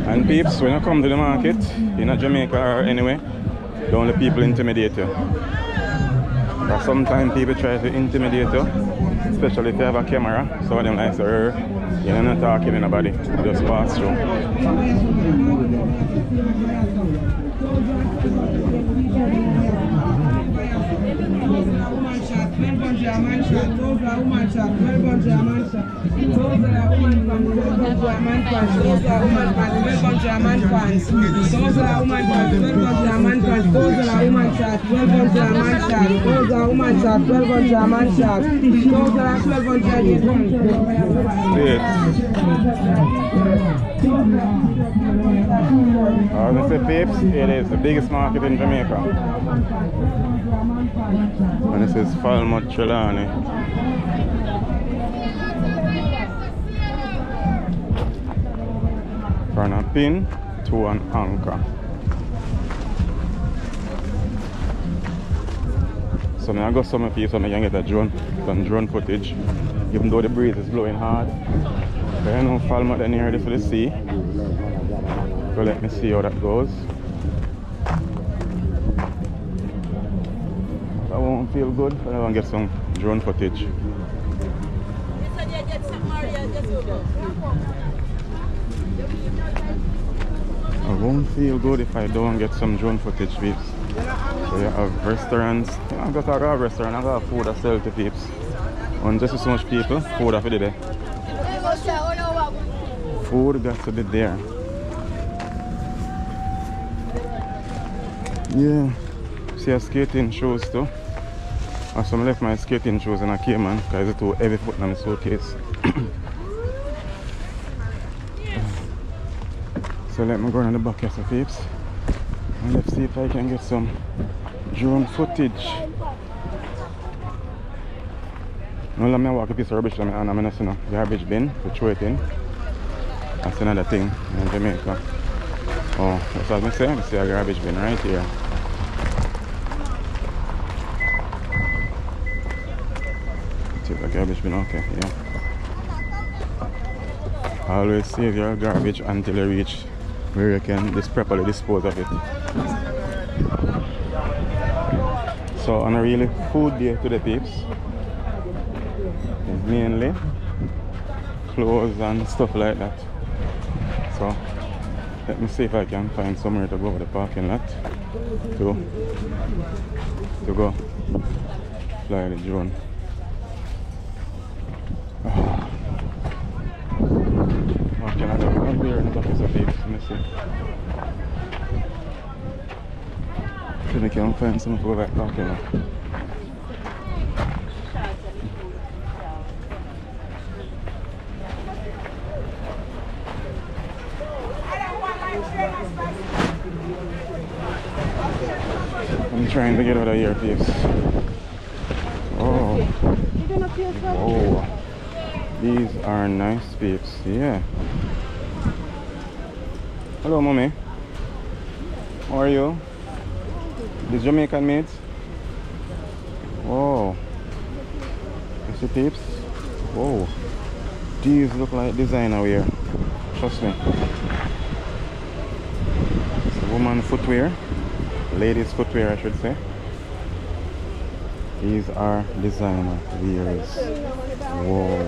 And peeps, when you come to the market in Jamaica or anywhere, don't let people intimidate you. Because sometimes people try to intimidate you, especially if you have a camera. So them like, sir, you're not talking to nobody, just pass through. German shot, those are woman shot, 12 German shot. Those are woman pants, 12 German pants. Those are woman pants, 12 German pants. Those are woman pants, 12 German pants. Those are woman shot, 12 German shot. Those are woman shot, 12 German shot. Those are 12 German As I say, peeps, it is the biggest market in Jamaica. And this is Falmouth Trelawney. From a pin to an anchor. So I got some of you so I can get some drone footage. Even though the breeze is blowing hard. But I know Falmouth is near to the sea. So let me see how that goes. I won't feel good, but I want to get some drone footage. I won't feel good if I don't get some drone footage, peeps. So you have restaurants. I got a restaurant, I got food I sell to peeps. And just so much people, food have to be there. Food got to be there. Yeah, see a skating shoes too. And so I left my skating shoes in a Cayman because it's too heavy foot in my suitcase. So let me go in the back here, so peeps. And let's see if I can get some drone footage. Now let me walk a piece of rubbish and I'm going to see a garbage bin to throw it in. That's another thing in Jamaica. Oh, that's what I was saying. I see a garbage bin right here. Take a garbage bin, okay, yeah. Always save your garbage until you reach where you can properly dispose of it. So on a really food day to the peeps, it's mainly clothes and stuff like that. So let me see if I can find somewhere to go over the parking lot to go fly the drone. Parking lot over there in the office of peeps. Let me see. See if I can find somewhere to go back parking lot. I'm trying to get out of here, peeps. Oh. Oh. These are nice, peeps. Yeah. Hello, mommy. How are you? These Jamaican made? Oh. You see, peeps? Whoa. These look like designer wear. Trust me. It's woman footwear. Ladies footwear, I should say. These are designer wears. Whoa.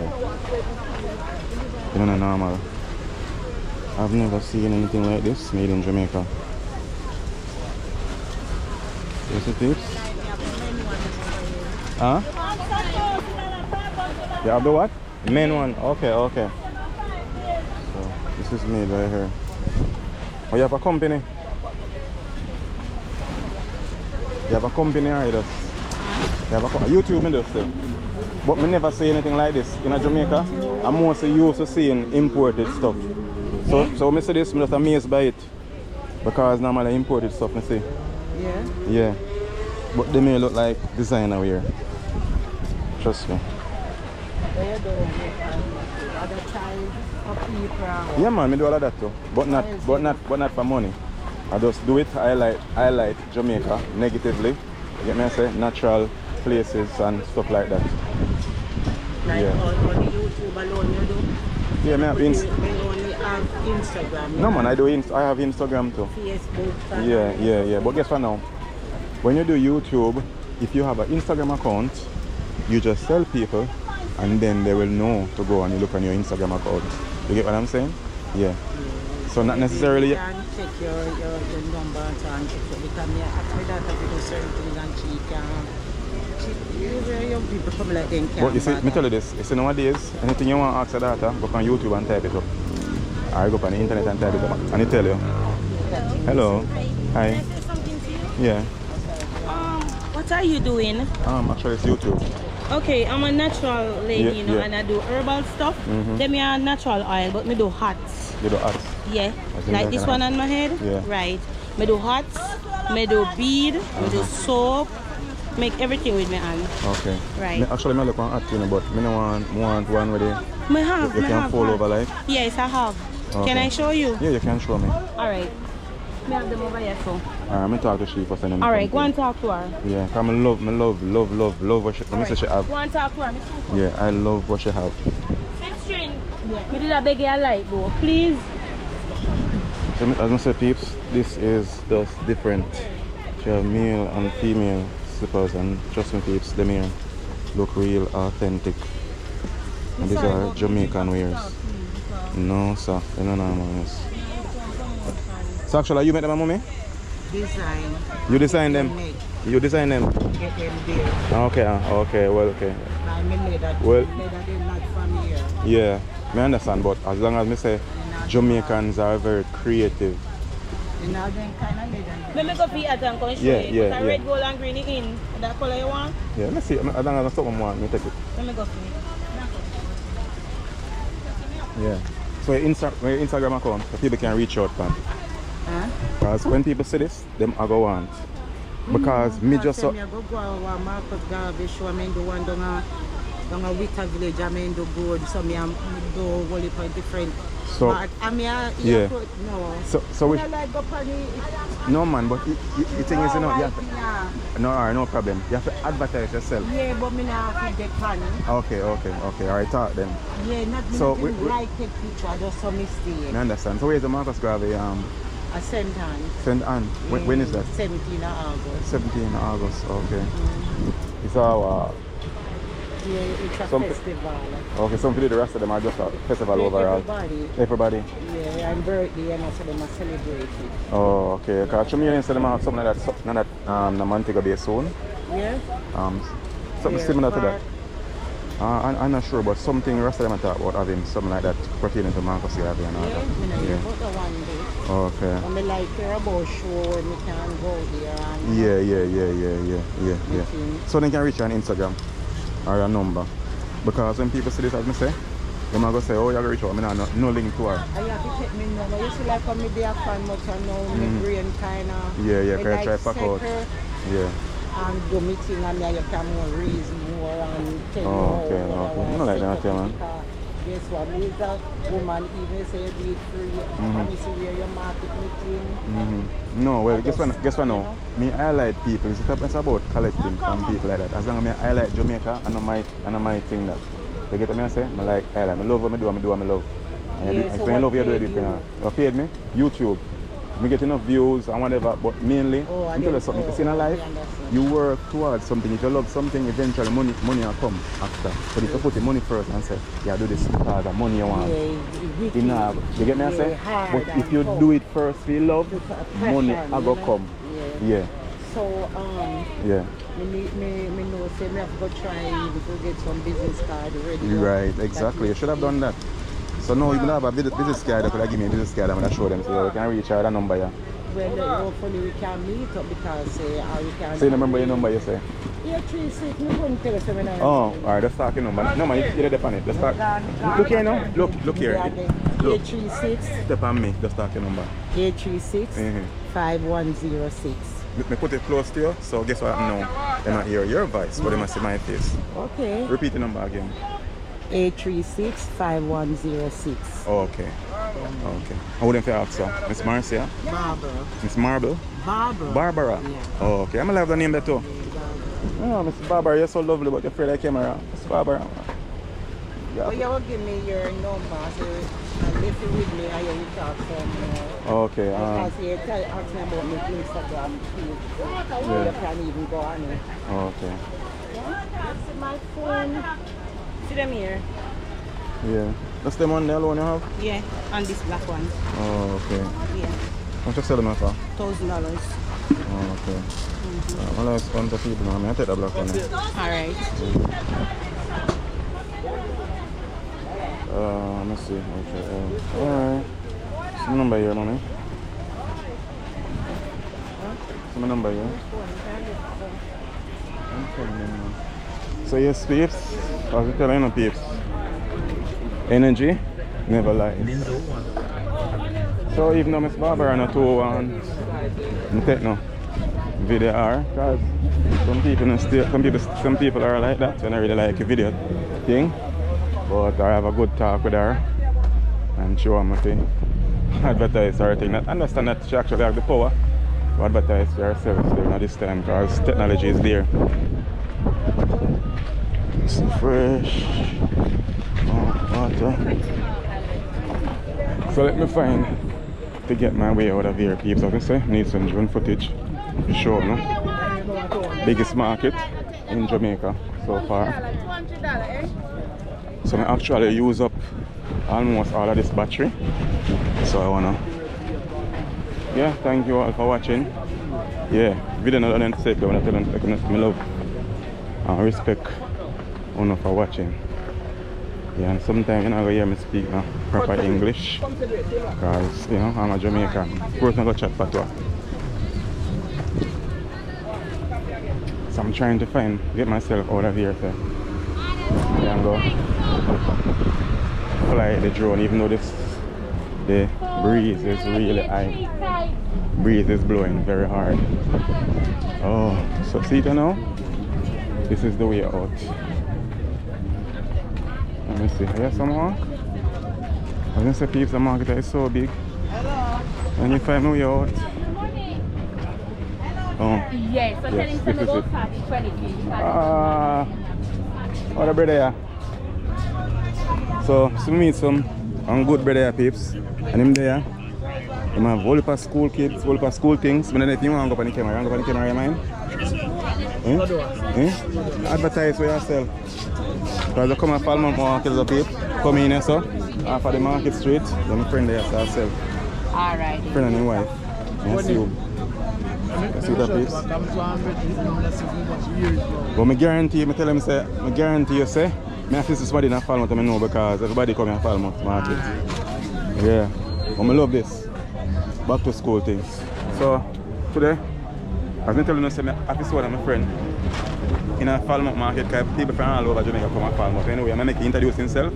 You know, normal. I've never seen anything like this made in Jamaica. You see, peeps? Huh? You have the what? Men one. Okay, okay. So this is made right here. Oh, you have a company? You have a company or you just? You have a YouTube industry. But me never see anything like this in Jamaica. I'm mostly used to seeing imported stuff. So when I see this, I'm just amazed by it. Because normally imported stuff, I see. Yeah? Yeah. But they may look like designer wear. Trust me. Yeah man, I do all of that too. But not for money. I just do it, highlight Jamaica negatively. You get me I say? Natural places and stuff like that. Like yeah. on YouTube alone you do? Yeah, I have you only have Instagram. No man, I have Instagram too. Facebook. Yeah. But guess what now? When you do YouTube, if you have an Instagram account, you just tell people and then they will know to go and you look on your Instagram account. You get what I'm saying? Yeah. So not necessarily. You can check your number and so on, because me actually that I do certain things and people come like them. But you see, me tell you this, you see nowadays, anything you want to ask your daughter, go on YouTube and type it up. Or go on the internet and type it up. And it tell you. Hello. Hi. Can I say something to you? Yeah. What are you doing? Actually it's YouTube. Okay, I'm a natural lady, and I do herbal stuff. Then me a natural oil, but me do hats. You do hats? Yeah. Like this one on my head? Yeah. Right. Me do hats, me do bead, me do soap, make everything with my hand. Okay. Right. Actually I look on hat, but I don't want one with it. You can fold over like? Yes, I have. Okay. Can I show you? Yeah, you can show me. Alright. Me have them over here, so. Alright, I talk to she first. Alright, go and talk to her. Yeah, because I love what she, let me say she have. Go and talk to her. Yeah, I love what she have. Yeah. Me did a beg you a light though, please. So, as I say, peeps, this is just different. She have male and female slippers, and trust me, peeps, them here look real authentic. And these are Jamaican wears. No, sir, they're not normal. So actually, you made them, mommy? Design. You design them? You design them? Get them there. Okay, well, okay. Well, they're not from here. Yeah, I understand, but as long as I say Jamaicans are very creative. You know, them kind of leather. Let me go feed and come show you. Put a red, gold and green in. That color you want? Yeah, let me see. As long as I something want, me take it. Let me go feed. Yeah. So your Instagram account, so people can reach out, man. Because when people see this, them I go want. Because me just so. I go Marcus Garvey show me the one down a Wicker Village. I mean the board, so me do whole point different. So but I mean yeah. No. So we. Like go no man, but the thing is, you know, you have to, no problem. You have to advertise yourself. Yeah, but me not have to get funny. Okay. Alright, talk then. Yeah, not so we like take picture, just some mistake. I understand. So where's the Marcus Garvey? St. Anne. St. Anne. When is that? 17th of August. 17th of August, okay. It's our it's a Some festival. Okay, some people do the rest of them are just a festival overall. Everybody. Everybody? Yeah, and birthday and also them are celebrating. Oh, okay. Because Jamaican said them have something like that, something that the Montego Bay soon. Yeah? Something similar to that. I'm not sure, but something rest of them talk about having something like that pertaining to Marcus Garvey and all that. Yeah, about the one day. Okay. I mean, like hear about show when we can go there and Yeah. So they can reach you on Instagram or a number. Because when people see this, as I say, they might go say, oh, you're going to reach out. I mean, no link to her. I have to take me number. You see, like when me there fan much I know, my brain kind of. Yeah, like try to pack out. Yeah. And do meeting and then you can more reason more and tell you okay. I like that, man. Guess what? Me is a woman, even say you do it free. And you see where your market meeting. No, well, guess what now? Me highlight people. It's about collecting from people like that. As long as I highlight Jamaica, I know my thing that. You get what I say? I like highlight. I love what I do what I love. And if I love you, do it. You paid me? YouTube. Me get enough views and whatever, but mainly, I'm telling you something, if you see in life, you work towards something. If you love something, eventually money will come after. But if you put the money first and say, yeah, do this because the money you want, you get me I say? But if you do it first for love, money will come. Yeah. So, yeah. Me know, say me have to go try to get some business card ready. Right, exactly. You should have done that. So now you have a business card that could give me a business card. I'm going to show them so we can reach out a number. Yeah. Well, hopefully we can meet up because we can. So you remember your number you say? Yeah, 36. Me couldn't tell us when I. Oh, alright, let's talk your number. No man, you're there on it. Let's talk. Look here now. Look here. Look. 836. Step on me. Just talk your number. 836 5106. Me put it close to you, so guess what now? They might hear your voice, but they must see my face. Okay. Repeat the number again. 836 5106. Oh, okay. Okay. I wouldn't say officer. Miss Marcia? Barbara. Miss Marble? Barbara. Barbara? Yeah. Oh, okay. I'm gonna have the name there too. Oh, Miss Barbara, you're so lovely, but you're afraid I came around. Miss Barbara. Yeah. Well, you will give me your number, so and if you with me, I will talk some more. Okay. Because you ask me about my Instagram page, so you can even go on it. Okay. That's my phone. See them here? Yeah. That's the one there alone you have? Yeah, and this black one. Oh, okay. Yeah. How much you sell them for? $1,000. Oh, okay. I'm going to spend the people now. I'm going to take the black one now. Alright. Let me see. Okay. Alright. What's my number here, mommy? What's my number here? So yes, peeps, as I tell you, peeps, energy never lies. So even though Miss Barbara and 201, I take no video are, because some people are like that when I really like a video thing. But I have a good talk with her and show her my thing. Advertise her thing. Not understand that she actually has the power to advertise herself during this time because technology is there. It's fresh water. So let me find to get my way out of here, peeps. I can say need some drone footage to show, no? Biggest market in Jamaica so far. So I actually use up almost all of this battery. So I wanna thank you all for watching. Yeah, video not done to say, but I tell them I love and respect enough for watching. Yeah, and sometimes you're not going to hear me speak no proper English because, you know, I'm a Jamaican. Of course, I'm going to chat patois. So I'm trying to get myself out of here so I can go fly the drone, even though the breeze is really high. Breeze is blowing very hard. Oh, so see it now? This is the way out. Let me see, here somehow? I was gonna say peeps, the market is so big. And you find my way out. Oh. Yes, so yes, this is it. 20. What a brother here. So we meet some good brother here, peeps. And him there. He have all of school kids, all of school things. But then if you want to go on the camera, you want to go on the camera, you mind? Advertise for yourself. Because I come at Falmouth Market as a babe. Come in here, so. Off of the market street. Then my friend there herself. Alright. Friend and his wife. I see you. See that place? But I guarantee, I tell him, say, I guarantee you, say, I have to see somebody in Falmouth, I know, because everybody come in Falmouth Market. Yeah. But I love this. Back to school things. So, today, as I tell you, I have to see one of my friend in a Falmouth Market, because people from all over Jamaica come to Falmouth. Anyway, I'm going to introduce himself.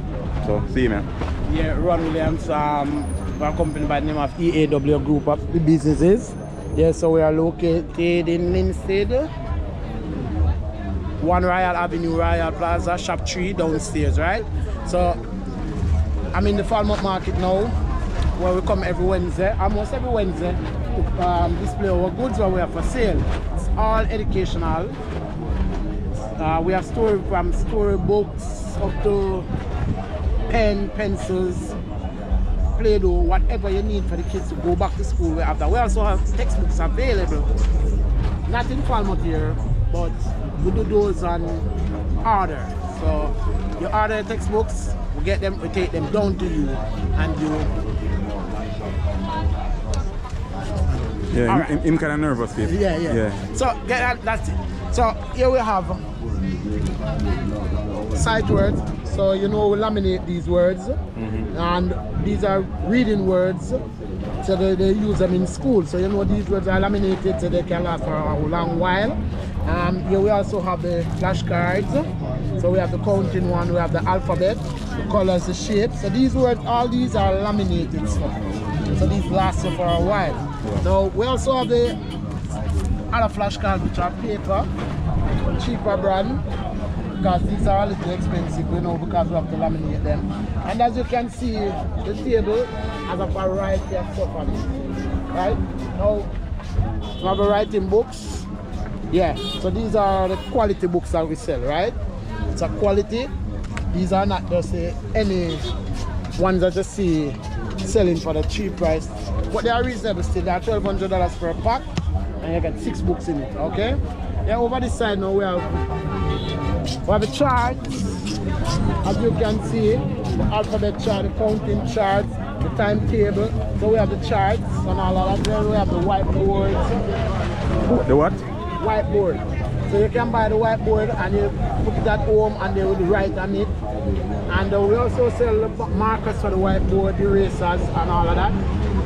So, see you, man. Yeah, Ron Williams, we're a company by the name of EAW Group of the Businesses. Yeah, so we are located in Linstead, 1 Royal Avenue, Royal Plaza, Shop 3, downstairs, right? So, I'm in the Falmouth Market now, where we come every Wednesday, almost every Wednesday, to display our goods that we have for sale. It's all educational. We have from storybooks up to pencils, Play-Doh, whatever you need for the kids to go back to school. We have that. We also have textbooks available. Not in Falmouth here, but we do those on order. So you order textbooks, we get them, we take them down to you, and you. Yeah, right. I'm kind of nervous, Steve. Yeah. So that's it. So here we have sight words. So you know we laminate these words, and these are reading words. So they use them in school. So you know these words are laminated so they can last for a long while. Here we also have the flashcards. So we have the counting one, we have the alphabet, the colors, the shapes. So these words, all these are laminated stuff. So these last for a while. Now we also have the other flashcards which are paper, cheaper brand. Because these are a little expensive, you know, because we have to laminate them. And as you can see, the table has a variety of stuff on it. Right? Now, we have a writing books. Yeah, so these are the quality books that we sell, right? It's a quality. These are not just any ones that you see selling for the cheap price. But they are reasonable still. They are $1,200 per pack, and you get 6 books in it, okay? Yeah, over this side now we have a chart, as you can see, the alphabet chart, the counting charts, the timetable. So we have the charts and all of that. Then we have the whiteboard. The what? Whiteboard. So you can buy the whiteboard and you put it at home and they will write on it. And we also sell the markers for the whiteboard, erasers and all of that.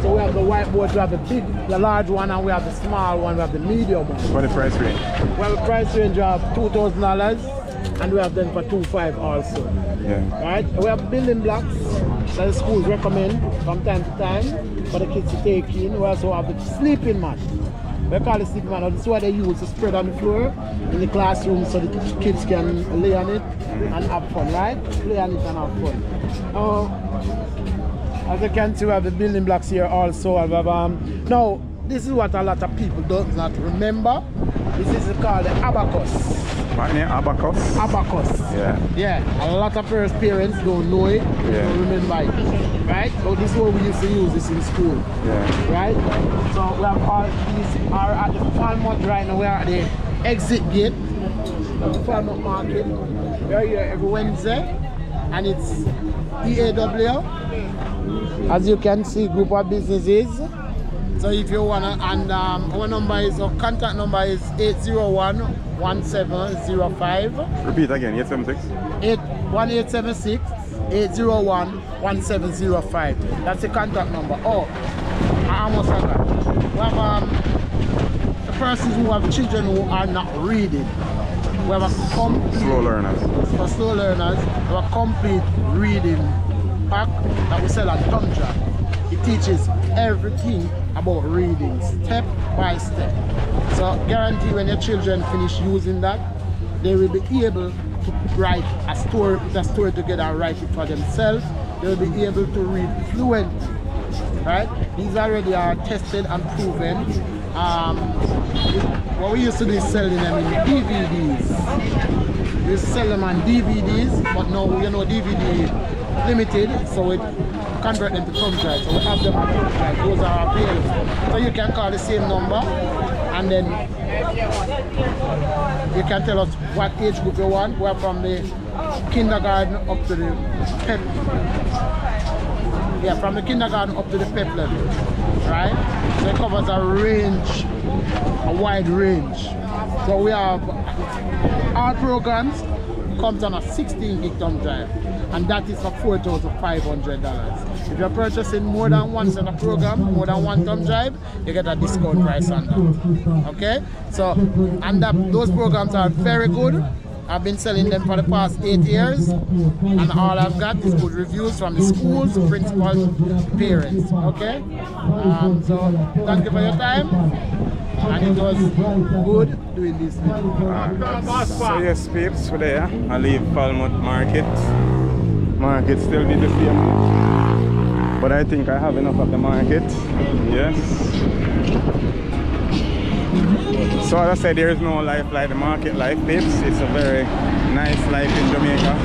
So we have the whiteboard, we have the big, the large one, and we have the small one, we have the medium one. What the price range? Well, the price range of $2,000, and we have them for $2,500 also. Yeah. Right? We have building blocks that the schools recommend from time to time for the kids to take in. We also have the sleeping mat. We call it sleeping mat. This is what they use to spread on the floor in the classroom so the kids can lay on it and have fun, right? Play on it and have fun. As you can see, we have the building blocks here also. Now, this is what a lot of people do not remember. This is called the abacus. What name? Abacus? Abacus. Yeah. A lot of parents don't know it, don't remember it. Right? So this is what we used to use this in school. Yeah. Right? So we have all these are at the Falmouth right now. We are at the exit gate of the Falmouth Market. We are here every Wednesday, and it's EAW. As you can see, group of businesses. So if you wanna, and our contact number is 801-1705. Repeat again, 876 801-1705. That's the contact number. Oh, I almost forgot. We have the persons who have children who are not reading. We have a complete slow learners. For slow learners, we have a complete reading pack that we sell at Tundra. It teaches everything about reading, step by step. So guarantee when your children finish using that, they will be able to write a story, put a story together and write it for themselves. They will be able to read fluently, right? These already are tested and proven. What we used to do is selling them in DVDs. We used to sell them on DVDs, but now you know DVD limited, so we convert them to thumb drive. So we have them on thumb drive. Those are available. So you can call the same number, and then you can tell us what age group you want. We're from the kindergarten up to the pep. Yeah, from the kindergarten up to the pep level, right? So it covers a range, a wide range. So we have our programs comes on a 16 gig thumb drive, and that is for $4,500. If you're purchasing more than one set of program, more than one thumb drive, you get a discount price on that. Okay? So, and those programs are very good. I've been selling them for the past 8 years, and all I've got is good reviews from the schools, principals, parents. Okay? So, thank you for your time, and it was good doing this video. So yes, peeps, we're there. I leave Falmouth Market. Market still be the same, but I think I have enough of the market. Yes. So as I said, there is no life like the market life, peeps. It's a very nice life in Jamaica.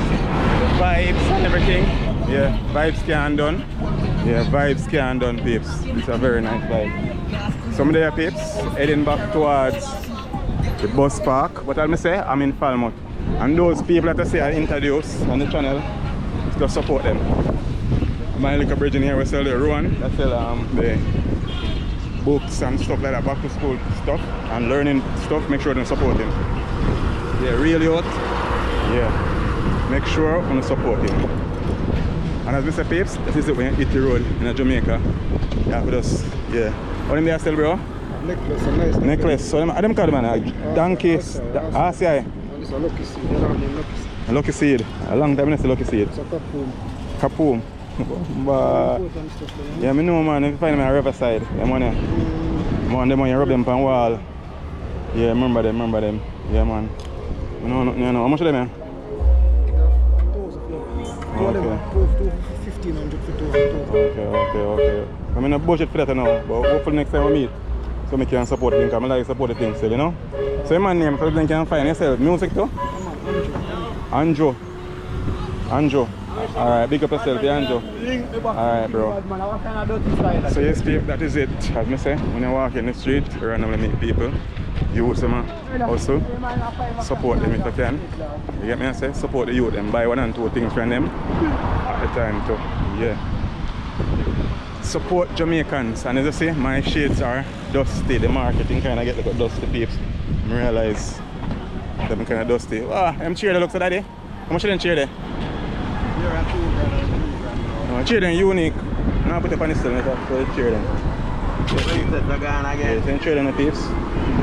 Vibes and everything. Yeah, vibes can done. Yeah, vibes can done, peeps. It's a very nice vibe. So I'm there, peeps, heading back towards the bus park. What I'll say, I'm in Falmouth. And those people that I say I introduce on the channel, just support them. My little bridge in here, we sell the Rowan, that sell the books and stuff like that, back to school stuff and learning stuff. Make sure to support him. Yeah, really hot. Yeah, make sure to support him. And as we say, peeps, this is it when you hit the road in Jamaica. You have to just, yeah. What do you sell, bro? Necklace, a nice necklace. So I don't call them man, donkeys. Ah, see I. This is a lucky seed. You know what I mean? Lucky seed. A lucky seed. A long time I say lucky seed. It's a kapoom. Kapoom. But yeah, I know, man. If you find them on Riverside, them want them when you rub them on wall. Yeah, remember them. Yeah, man. You know. How much are them, man? Okay. I'm in a budget for that now, but hopefully next time we meet, so I can support the thing, because I like support the thing still, you know? So your man name, so you can find yourself. Music too? Anjo. Alright, big up yourself, yeah, Anjo. Alright, bro. So yes, Steve, that is it. As I say, when you walk in the street, you randomly meet people. Youth them also support them if you can. You get me? I say support the youth and buy 1 and 2 things from them at the time too. Yeah. Support Jamaicans, and as I say, my shades are dusty. The marketing kind of get like dusty, peeps. I realize them kind of dusty. Ah, them chair that looks like that. How much are them chair there? No, chair them unique. Now put it on the still, so the chair them. Yeah, it's chair them, peeps.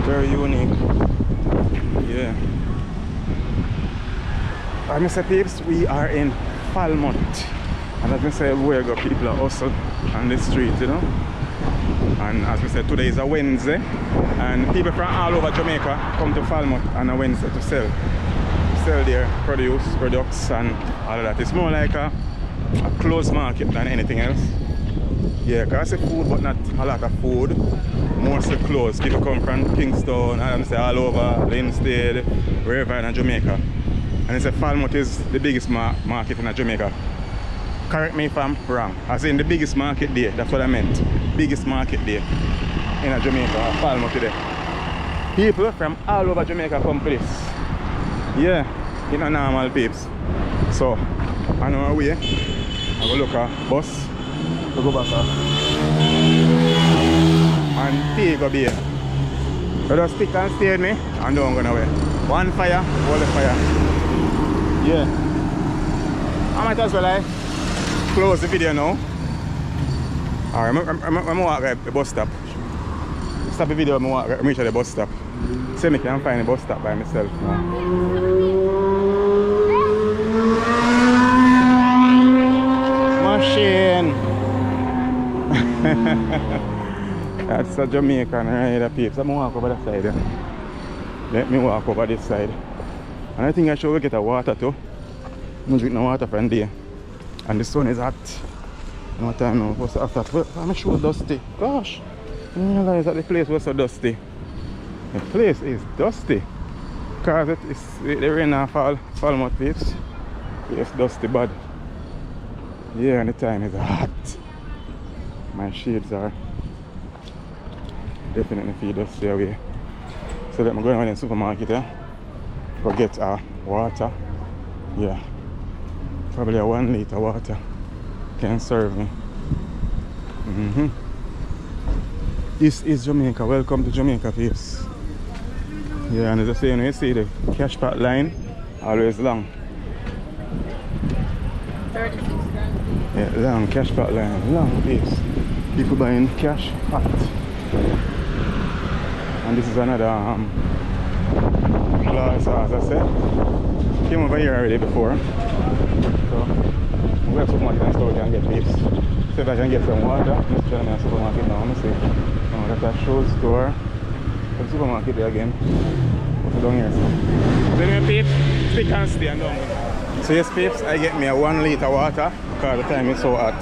Very unique. Yeah. I must say, peeps, we are in Falmouth. And as I say, where go people are hustle on the street, you know. And as we said, today is a Wednesday, and people from all over Jamaica come to Falmouth on a Wednesday to sell their products and all of that. It's more like a closed market than anything else. Yeah, because I say food, but not a lot of food. Mostly clothes. People come from Kingston, and say all over, Linstead, wherever in Jamaica. And they say Falmouth is the biggest market in Jamaica. Correct me if I'm wrong. I say the biggest market there, that's what I meant. Biggest market there in Jamaica, Falmouth today. People from all over Jamaica come for this. Yeah, it's not normal, peeps. So, on our way, I will look at bus. To go back and take a beer. So just stick and stay with me and don't go nowhere. One fire, hold the fire. Yeah. I might as well close the video now. Alright, I'm walk at the bus stop. Stop the video, I'm reach at the bus stop. So I can find the bus stop by myself now. Machine! That's a Jamaican right there, peeps. I'm going to walk over that side. Let me walk over this side. And I think I should get a water too. I'm going to drink no water from there. And the sun is hot. No time now. What's after that? I'm sure dusty. Gosh. I didn't realize that the place was so dusty. The place is dusty. Because the rain and Falmouth, peeps. It's dusty bad. Yeah, and the time is hot. My shades are definitely feel dusty away. So let me go in the supermarket, go get water. Yeah. Probably a 1 liter water can serve me. This is Jamaica. Welcome to Jamaica, peeps. Yeah, and as I say, you see the cash pot line always long. 36 grand. Yeah, long cash pot line, long peeps. People buying cash pot. And this is another plaza, as I said. Came over here already before. So we have supermarket and store can get peeps. See if I can get some water. Let's try a supermarket now. Let me see. Oh, that's a show store. The supermarket there again. What's down here? So anyway, peeps, stick and stay and down. So yes, peeps, I get me a 1 liter water because the time is so hot.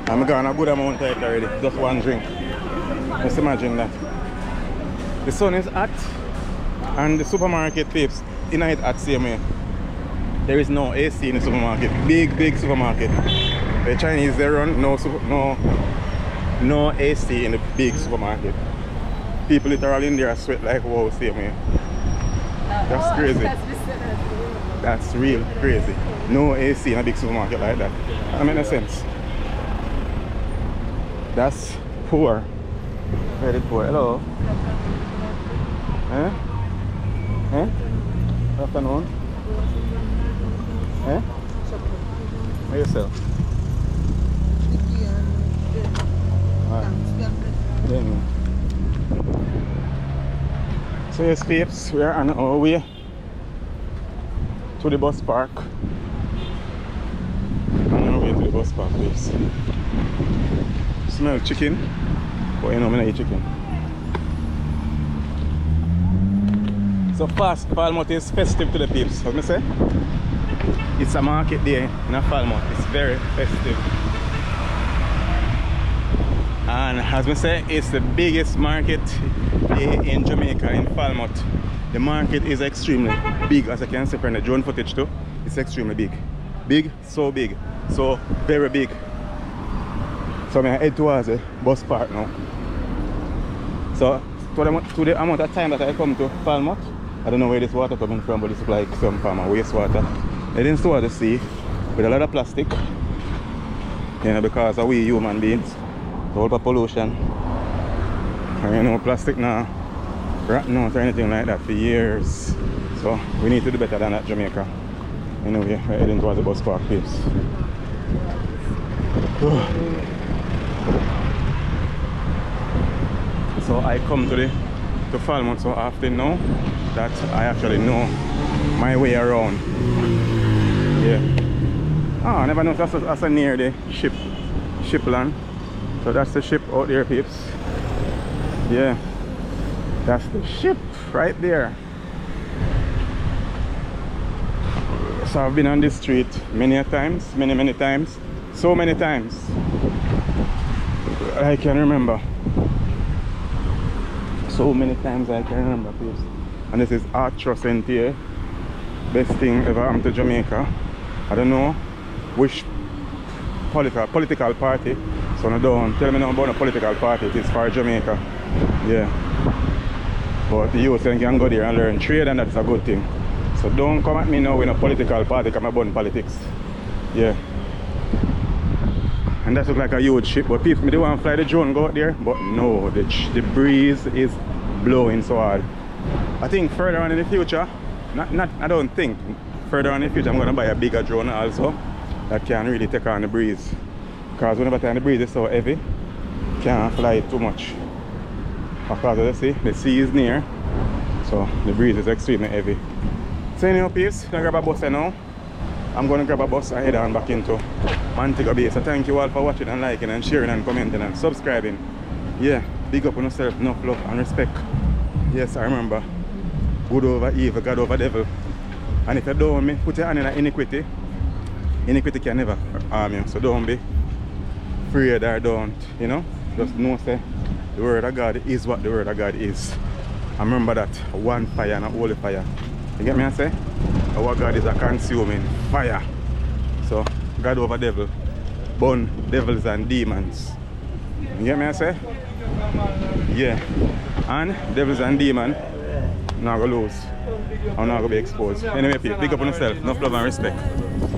I'm gone a good amount of it already. Just one drink. Just imagine that. The sun is hot and the supermarket, peeps, in it hot same way. There is no AC in the supermarket. Big supermarket. The Chinese, they run no AC in the big supermarket. People literally in there sweat like wow, same way. That's crazy. That's real crazy. No AC in a big supermarket like that. That makes no sense. That's poor. Very poor. Hello. Eh? Eh? Good afternoon. Eh? How you sell? So yes, peeps, we are on our way to the bus park. On our way to the bus park, peeps. Smell chicken, but you know I don't eat chicken. So fast, Falmouth is festive to the peeps. What me say? It's a market day in Falmouth. It's very festive. And as we say, it's the biggest market day in Jamaica, in Falmouth. The market is extremely big, as I can see from the drone footage too. It's extremely big. Big, so very big. So I head towards the bus park now. So to the amount of time that I come to Falmouth, I don't know where this water coming from, but it's like some form of wastewater. They didn't store the sea with a lot of plastic, you know, because of we human beings. The whole pollution. And, you know, plastic now rotten out or anything like that for years. So we need to do better than that, Jamaica. Anyway, we're heading towards the bus park, peeps. So I come to Falmouth so often now that I actually know my way around. Yeah. Oh, I never noticed that's near the shipland. So that's the ship out there, peeps. Yeah. That's the ship right there. So I've been on this street many times, many times. So many times I can remember. So many times I can remember, peeps. And this is Arthur Center. Best thing ever happened to Jamaica. I don't know which political party. So no, don't tell me no about a political party. It is for Jamaica. Yeah. But the youth can go there and learn trade, and that's a good thing. So don't come at me now with a political party because I'm about politics. Yeah. And that looks like a huge ship, but people, they want to fly the drone go out there, but no, the breeze is blowing so hard. I think further on in the future, I don't think, further on in the future I'm going to buy a bigger drone also that can really take on the breeze. Because whenever the breeze is so heavy, can't fly it too much. Of course, as you see, the sea is near, so the breeze is extremely heavy. So anyhow, peeps, I'm going to grab a bus now. I'm going to grab a bus and head on back into Montego Bay. So thank you all for watching and liking and sharing and commenting and subscribing. Yeah, big up on yourself, enough love and respect. Yes, I remember, good over evil, God over devil. And if you don't me, put your hand in iniquity. Iniquity can never harm you. So don't be afraid or don't, you know. Just know say the word of God is what the word of God is. And remember that one fire and a holy fire. You get me I say? Our God is a consuming fire. So God over devil, burn devils and demons. You get me I say? Yeah. And devils and demons, not gonna lose. I'm not gonna be exposed. Anyway, people, pick up on yourself. Enough love and respect.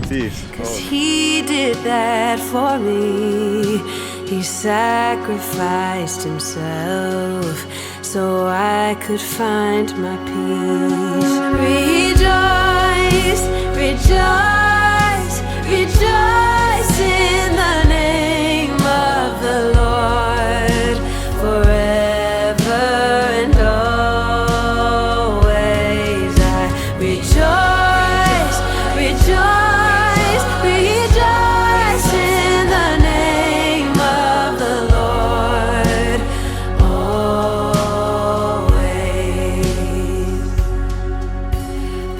Peace. He did that for me. He sacrificed himself so I could find my peace. Rejoice, rejoice, rejoice in the name of the Lord forever and always. I rejoice, rejoice, rejoice in the name of the Lord always.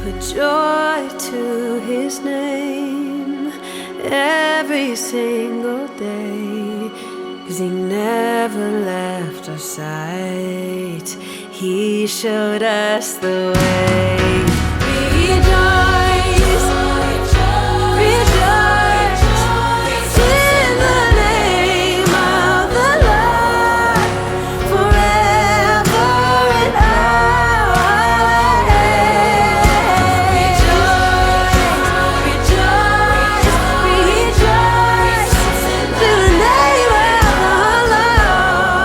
Put joy to his name every single day, 'cause he never left our sight. He showed us the way. Rejoice, rejoice in the name of the Lord forever and always. Rejoice, rejoice, rejoice in the name of the Lord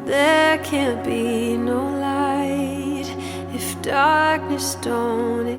There can't be no light if darkness don't